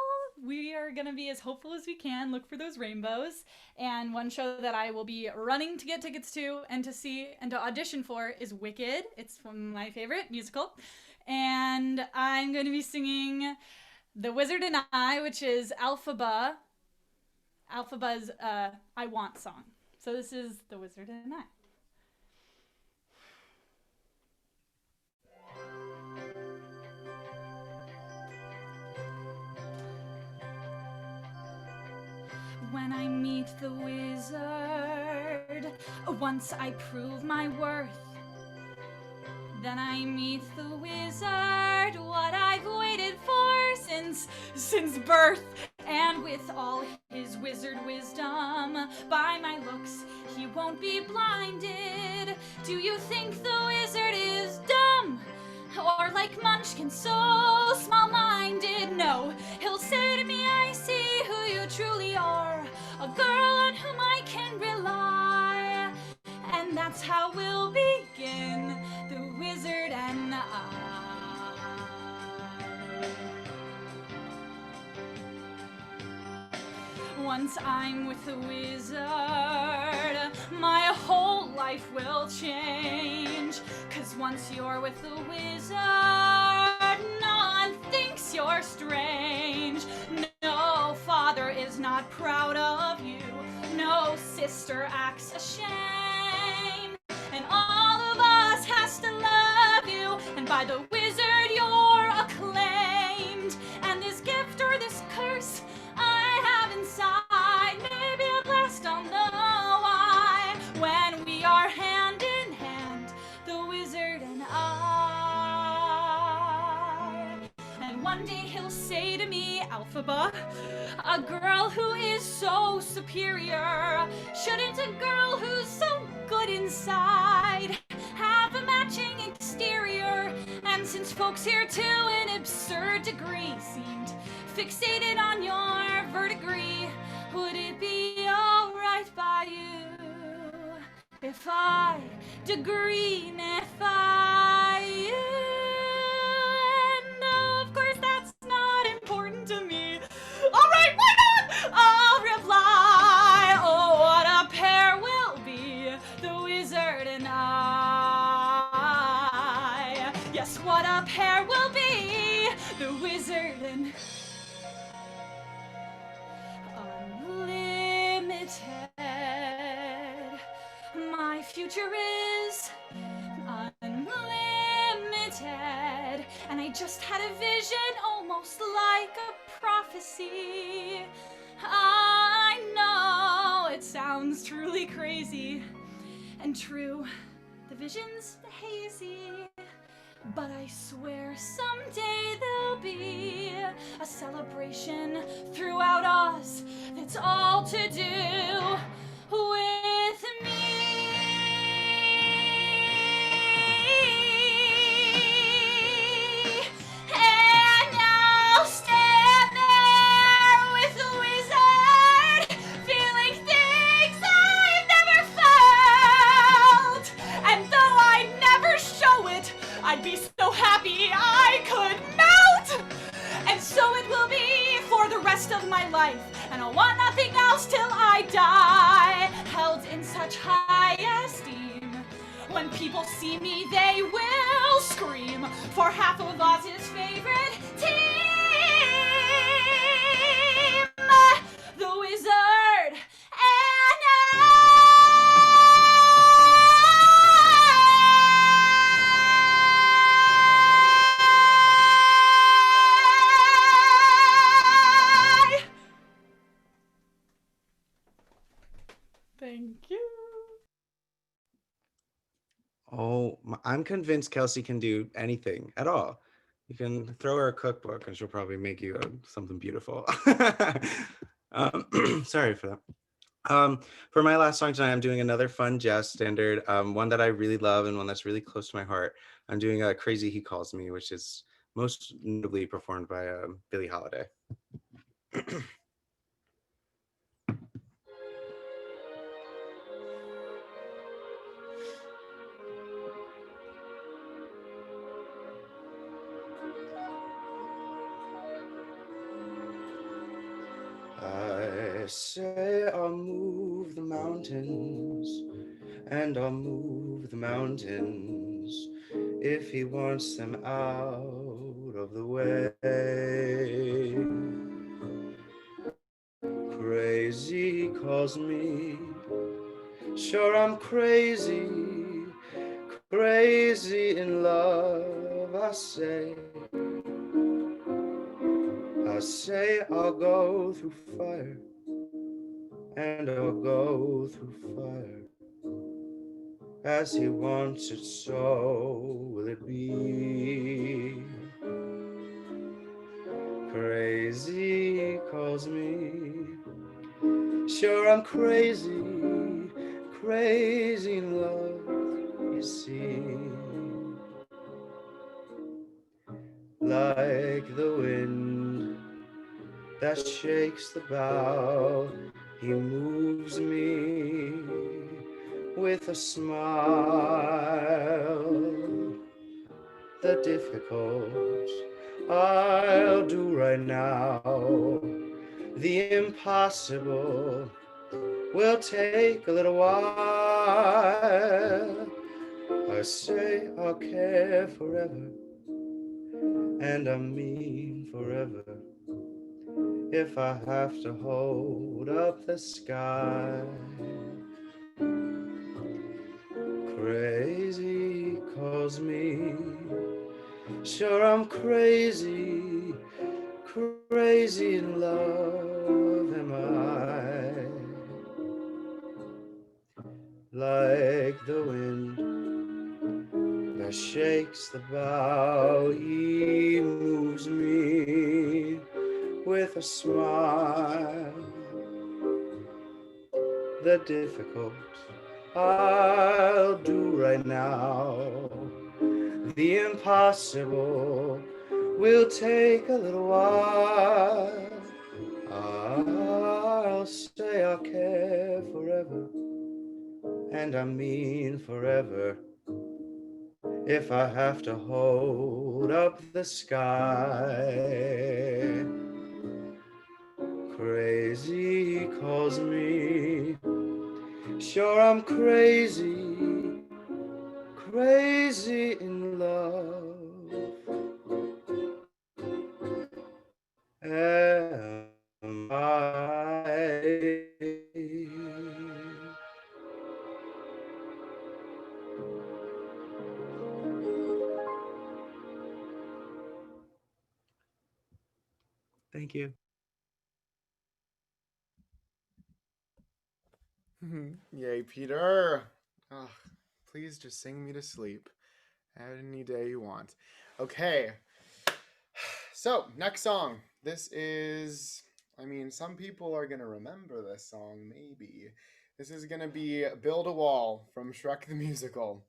Speaker 5: We are gonna be as hopeful as we can, look for those rainbows. And one show that I will be running to get tickets to and to see and to audition for is Wicked. It's from my favorite musical. And I'm going to be singing The Wizard and I, which is Alphaba's I Want song. So this is The Wizard and I. when I meet the wizard. Once I prove my worth, then I meet the wizard, what I've waited for since birth. And with all his wizard wisdom, by my looks, he won't be blinded. Do you think the wizard is dumb? Or like Munchkin, so small-minded? No, he'll say to me, I see who you truly are, a girl on whom I can rely. And that's how we'll begin, the wizard and I. Once I'm with the wizard, my whole life will change. 'Cause once you're with the wizard, no one thinks you're strange. No father is not proud of you, no sister acts ashamed, and all of us has to love you, and by the wizard you're acclaimed. And this gift or this curse I have inside, maybe at last I'll know why, when we are hand in hand, the wizard and I. And one day he'll say to me, Alphaba, a girl who is so superior, shouldn't a girl who's so good inside have a matching exterior? And since folks here to an absurd degree seemed fixated on your verdigris, would it be alright by you if I degreenify you? And of course that's not important to me. Alright, why not? I'll reply, oh, what a pair we'll be, the wizard and I. Yes, what a pair we'll be, the wizard and unlimited. My future is unlimited, and I just had a vision almost like a prophecy. I know it sounds truly crazy and true, the vision's hazy, but I swear someday there'll be a celebration throughout Oz that's all to do with me. And I'll stand there with the wizard, feeling things I've never felt. And though I'd never show it, I'd be so happy I could melt. And so it will be for the rest of my life, and I'll want nothing else till I die, held in such high esteem. When people see me, they will scream for half of Oz's favorite team, the wizard and I. Thank you.
Speaker 4: Oh, I'm convinced Kelsey can do anything at all. You can throw her a cookbook and she'll probably make you something beautiful. Sorry for that. For my last song tonight, I'm doing another fun jazz standard, one that I really love and one that's really close to my heart. I'm doing Crazy He Calls Me, which is most notably performed by Billie Holiday. I say I'll move the mountains, and I'll move the mountains if he wants them out of the way. Crazy calls me, sure I'm crazy, crazy in love, I say I'll go through fire and I'll go through fire. As he wants it, so will it be. Crazy calls me. Sure, I'm crazy, crazy in love, you see. Like the wind that shakes the bough, he moves me with a smile. The difficult I'll do right now. The impossible will take a little while. I say I'll care forever, and I mean forever. If I have to hold up the sky. Crazy calls me. Sure, I'm crazy, crazy in love am I. Like the wind that shakes the bough, he moves me with a smile. The difficult I'll do right now. The impossible will take a little while. I'll say I'll care forever, and I mean forever. If I have to hold up the sky. Crazy calls me. Sure, I'm crazy, crazy in love. Am I? Thank you.
Speaker 6: Yay, Peter. Oh, please just sing me to sleep any day you want. Okay. So, next song. This is, I mean, some people are going to remember this song, maybe. This is going to be Build a Wall from Shrek the Musical.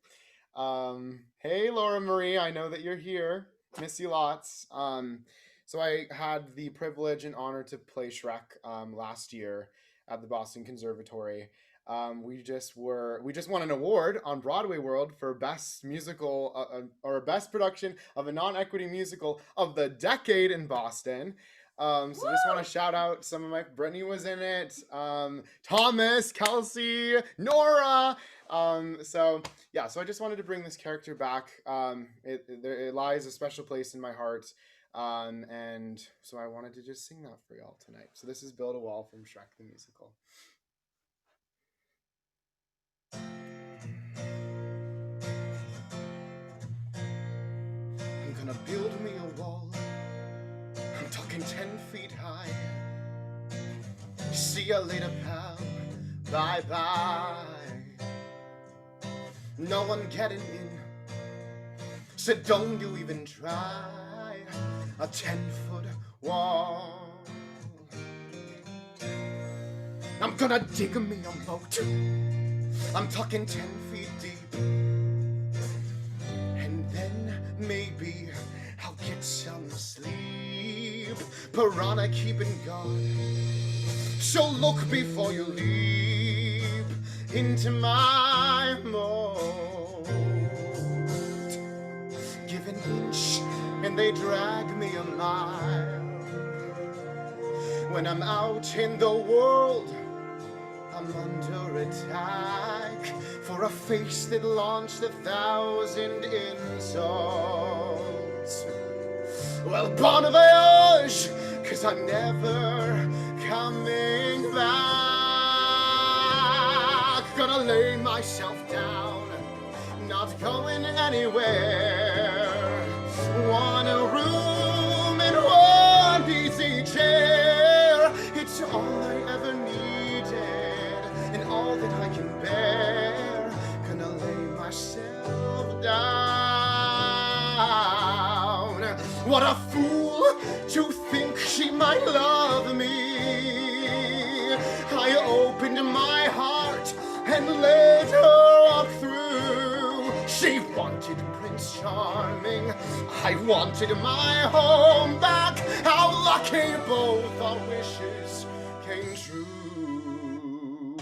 Speaker 6: Hey, Laura Marie, I know that you're here. Miss you lots. So I had the privilege and honor to play Shrek last year at the Boston Conservatory. We just won an award on Broadway World for best musical or best production of a non-equity musical of the decade in Boston. So just want to shout out some of my, Brittany was in it, Thomas, Kelsey, Nora. So I just wanted to bring this character back. It lies a special place in my heart. And so I wanted to just sing that for y'all tonight. So this is Build a Wall from Shrek the Musical. I'm gonna build me a wall. I'm talking 10 feet high. See ya later, pal. Bye-bye. No one getting in, so don't you even try. A 10-foot wall. I'm gonna dig me a moat. I'm talking 10 feet deep. And then maybe I'll get some sleep. Piranha keeping guard. So look before you leap into my moat. Give an inch and they drag me a mile. When I'm out in the world, I'm under attack for a face that launched 1,000 insults. Well, bon voyage, 'cause I'm never coming back. Gonna lay myself down, not going anywhere. One room and one easy chair, it's all I ever needed. like love me. I opened my heart and let her walk through. She wanted Prince Charming, I wanted my home back. How lucky both our wishes came true.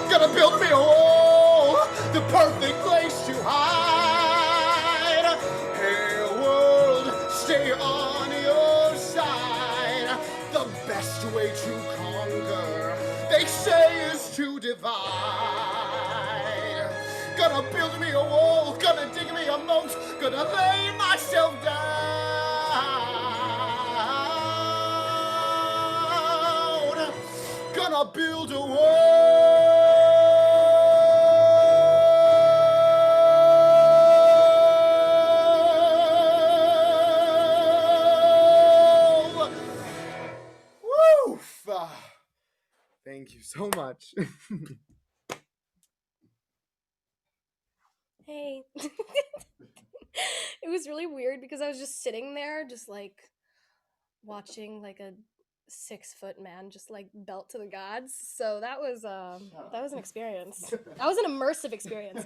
Speaker 6: Gonna build me a wall, the perfect place to hide. Hey world, stay on your side. The best way to conquer, they say, is to divide. Gonna build me a wall, gonna dig me a moat, gonna lay myself down. Gonna build a wall. Woof! Thank you so much.
Speaker 9: Hey. It was really weird because I was just sitting there, just like watching like a 6-foot man just like belt to the gods. So that was an experience. That was an immersive experience.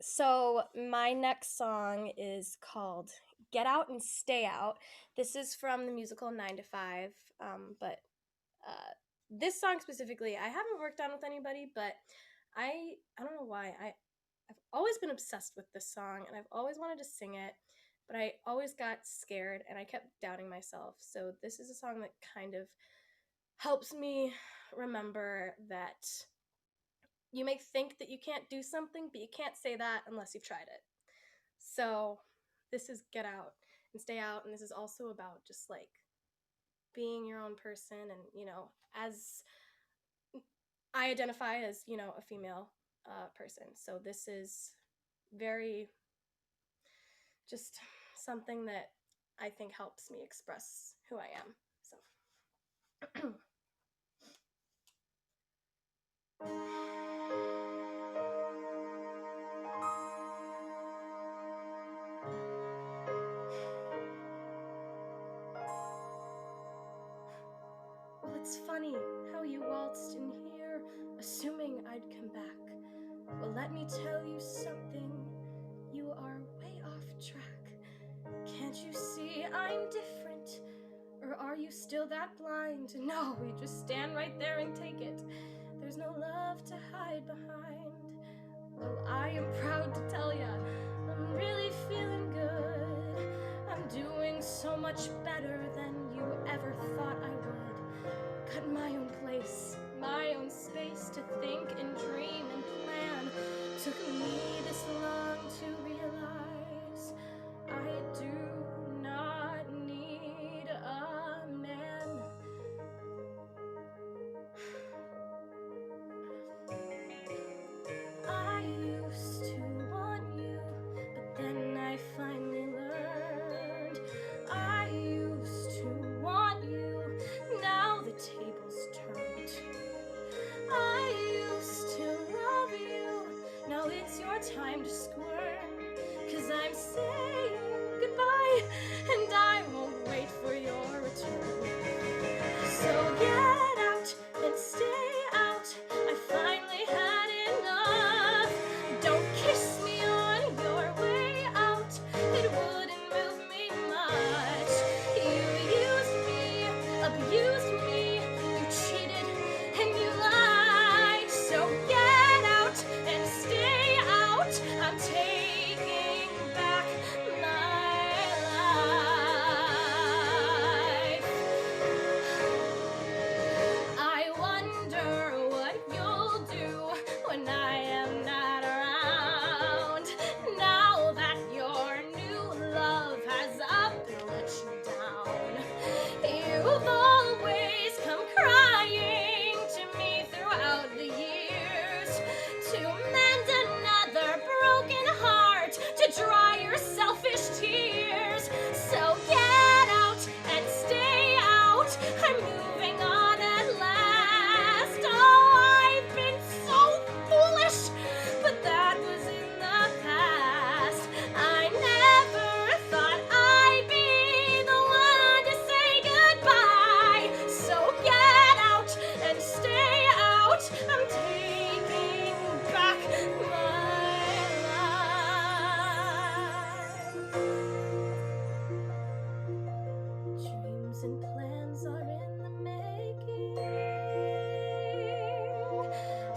Speaker 9: So my next song is called Get Out and Stay Out. This is from the musical 9 to 5. But this song specifically, I haven't worked on with anybody, but I don't know why. I've always been obsessed with this song and I've always wanted to sing it, but I always got scared and I kept doubting myself. So this is a song that kind of helps me remember that you may think that you can't do something, but you can't say that unless you've tried it. So this is Get Out and Stay Out, and this is also about just like being your own person. And, you know, as I identify as, you know, a female person. So this is very just something that I think helps me express who I am. So. Well, it's funny how you waltzed in here, assuming I'd come back. Well, let me tell you something, you are way off track. Can't you see I'm different? Or are you still that blind? No, you just stand right there and take it. There's no love to hide behind. Well, I am proud to tell ya, I'm really feeling good. I'm doing so much better than you ever thought I would. Got my own place, my own space to think and dream and plan. Took me this long to realize I do not need a man. I used to want you, but then I finally learned I used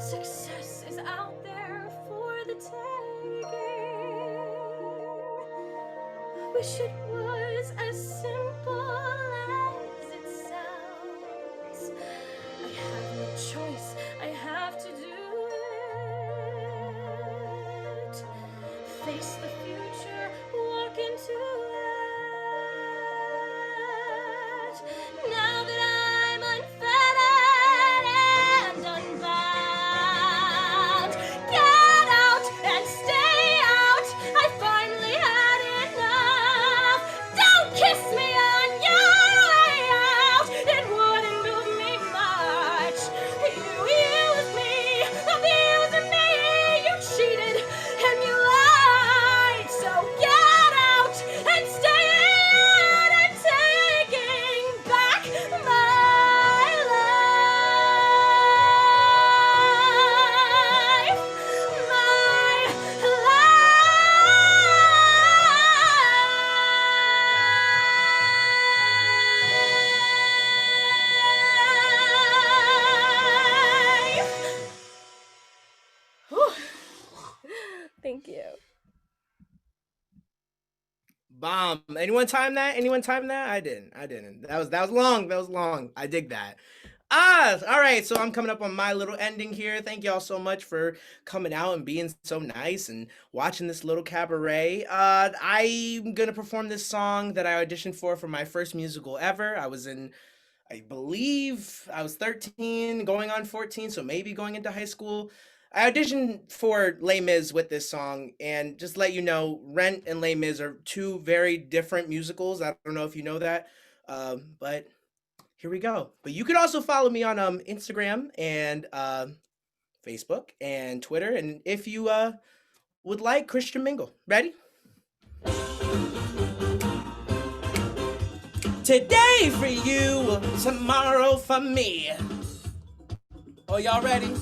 Speaker 9: Success is out there for the taking. Wish it was as simple as it sounds. I have no choice, I have to do it. Face the future, walk into it. Now that I'm unfettered and unbound, get out and stay out. I finally had enough. Don't kiss me on your way out. It wouldn't move me much. You used me, abused me. You cheated and you lied. So get out and stay out. I'm taking back my life. Whew. Thank you.
Speaker 1: Bomb. Anyone time that? Anyone time that? I didn't. That was long. That was long. I dig that. All right. So I'm coming up on my little ending here. Thank y'all so much for coming out and being so nice and watching this little cabaret. I'm gonna perform this song that I auditioned for my first musical ever. I believe I was 13, going on 14, so maybe going into high school. I auditioned for Les Mis with this song, and just let you know, Rent and Les Mis are two very different musicals. I don't know if you know that, but here we go. But you can also follow me on Instagram and Facebook and Twitter, and if you would like, Christian Mingle. Ready? Today for you, tomorrow for me. Oh, y'all ready?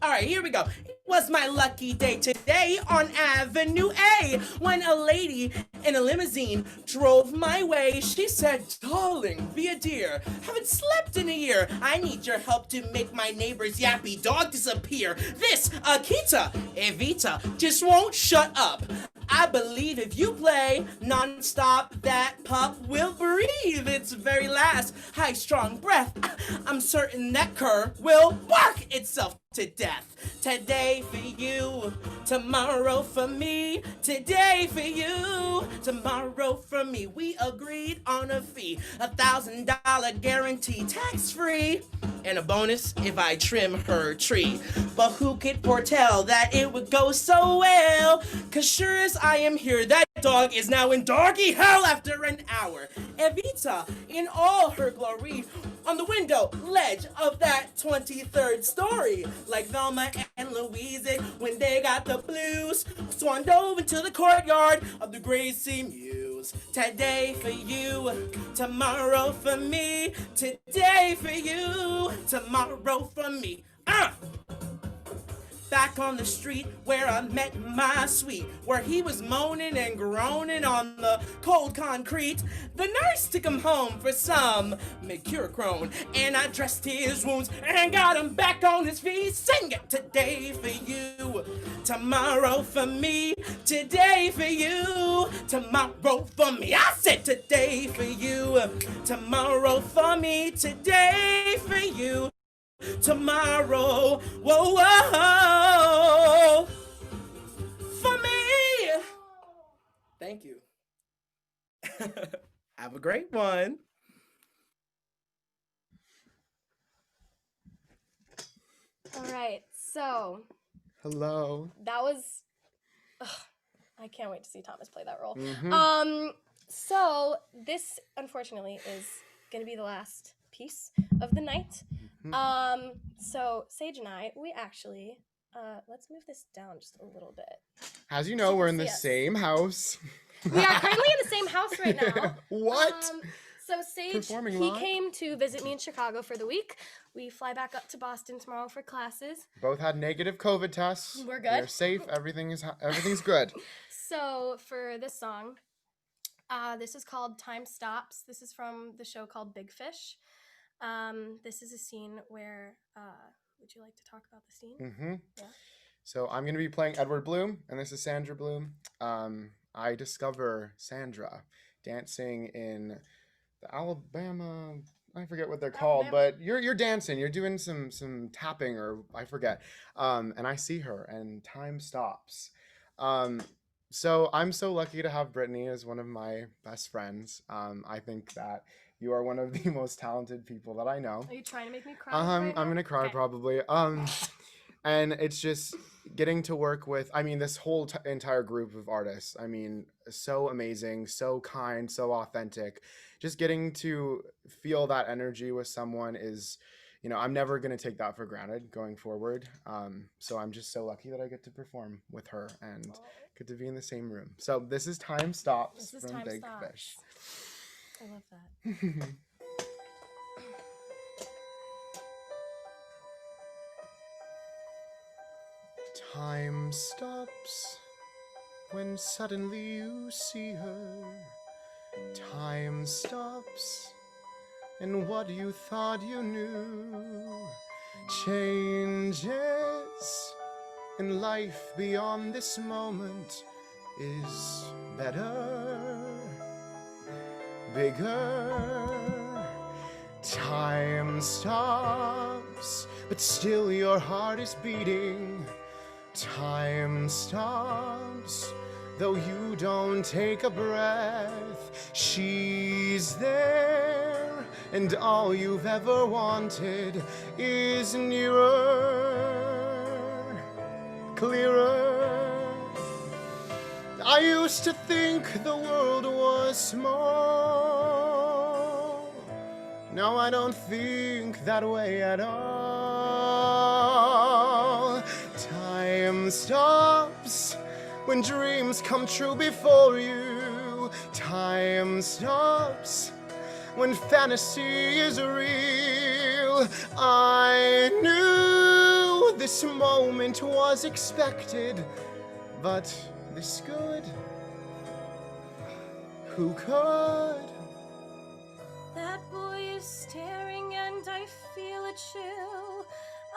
Speaker 1: All right, here we go. It was my lucky day today on Avenue A when a lady in a limousine drove my way. She said, darling, be a dear. Haven't slept in a year. I need your help to make my neighbor's yappy dog disappear. This Akita Evita just won't shut up. I believe if you play non-stop, that pup will breathe its very last high-strung breath. I'm certain that cur will bark itself to death. Today for you, tomorrow for me. Today for you, tomorrow for me. We agreed on a fee, $1,000 guarantee, tax-free, and a bonus if I trim her tree. But who could foretell that it would go so well? 'Cause sure as I am here, that dog is now in doggy hell after an hour. Evita in all her glory on the window ledge of that 23rd story. Like Velma and Louise when they got the blues, swan dove into the courtyard of the Gracie Muse. Today for you, tomorrow for me. Today for you, tomorrow for me. Back on the street where I met my sweet, where he was moaning and groaning on the cold concrete. The nurse took him home for some mercurochrome, and I dressed his wounds and got him back on his feet. Sing it! Today for you, tomorrow for me. Today for you, tomorrow for me. I said today for you, tomorrow for me. Today for you, tomorrow, whoa, whoa, for me. Thank you. Have a great one.
Speaker 9: All right, so
Speaker 6: Hello.
Speaker 9: that was. I can't wait to see Thomas play that role.
Speaker 6: Mhm.
Speaker 9: So this unfortunately is gonna be the last piece of the night. So Sage and I, we actually let's move this down just a little bit.
Speaker 6: As you know,
Speaker 9: you
Speaker 6: we're
Speaker 9: can
Speaker 6: in the
Speaker 9: see us.
Speaker 6: same house.
Speaker 9: We are currently in the same house right now.
Speaker 6: What?
Speaker 9: So Sage,
Speaker 6: Performing
Speaker 9: he
Speaker 6: live?
Speaker 9: came to visit me in Chicago for the week. We fly back up to Boston tomorrow for classes.
Speaker 6: Both had negative COVID tests.
Speaker 9: We're good.
Speaker 6: We're safe. Everything's good.
Speaker 9: So for this song, this is called Time Stops. This is from the show called Big Fish. This is a scene where would you like to talk about the scene?
Speaker 6: Mm-hmm.
Speaker 9: Yeah.
Speaker 6: So I'm going to be playing Edward Bloom, and this is Sandra Bloom. I discover Sandra dancing in the Alabama. I forget what they're called, but you're dancing. You're doing some tapping, or I forget. And I see her, and time stops. So I'm so lucky to have Brittany as one of my best friends. I think that you are one of the most talented people that I know.
Speaker 9: Are you trying to make me cry?
Speaker 6: I'm gonna cry
Speaker 9: Okay.
Speaker 6: probably. And it's just getting to work with, I mean, this whole entire group of artists. I mean, so amazing, so kind, so authentic. Just getting to feel that energy with someone is, you know, I'm never gonna take that for granted going forward. So I'm just so lucky that I get to perform with her and get to be in the same room. So this is Time Stops from Big Fish.
Speaker 9: I love that.
Speaker 6: Time stops when suddenly you see her. Time stops, and what you thought you knew changes, and life beyond this moment is better, bigger. Time stops, but still your heart is beating. Time stops, though you don't take a breath. She's there, and all you've ever wanted is nearer, clearer. I used to think the world was small. Now I don't think that way at all. Time stops when dreams come true before you. Time stops when fantasy is real. I knew this moment was expected, but this good, who could?
Speaker 9: That boy is staring and I feel a chill.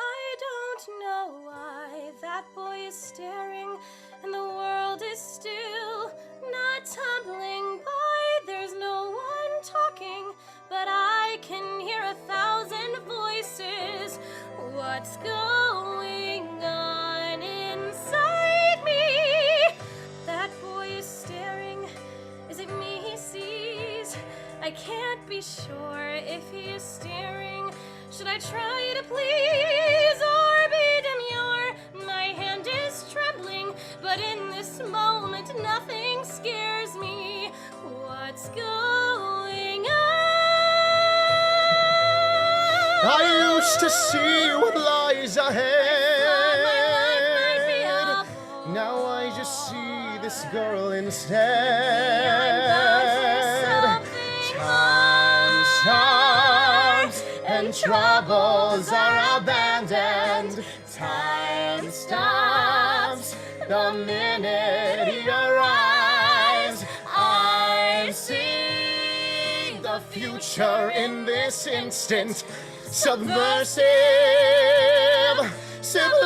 Speaker 9: I don't know why. That boy is staring and the world is still not tumbling by. There's no one talking, but I can hear 1,000 voices. What's going on inside me? That boy is staring. Is it me he sees? I can't be sure if he is staring. Should I try to please or be demure? My hand is trembling, but in this moment nothing scares me. What's going on?
Speaker 6: I used to see what lies ahead. Now I just see this girl instead. Time stops and troubles are abandoned. Time stops the minute he arrives. I see the future in this instant. Submersive, sublime.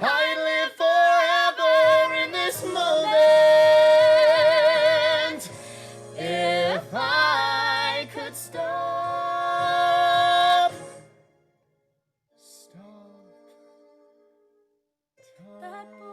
Speaker 6: I live forever in this moment. If I could stop.
Speaker 9: That boy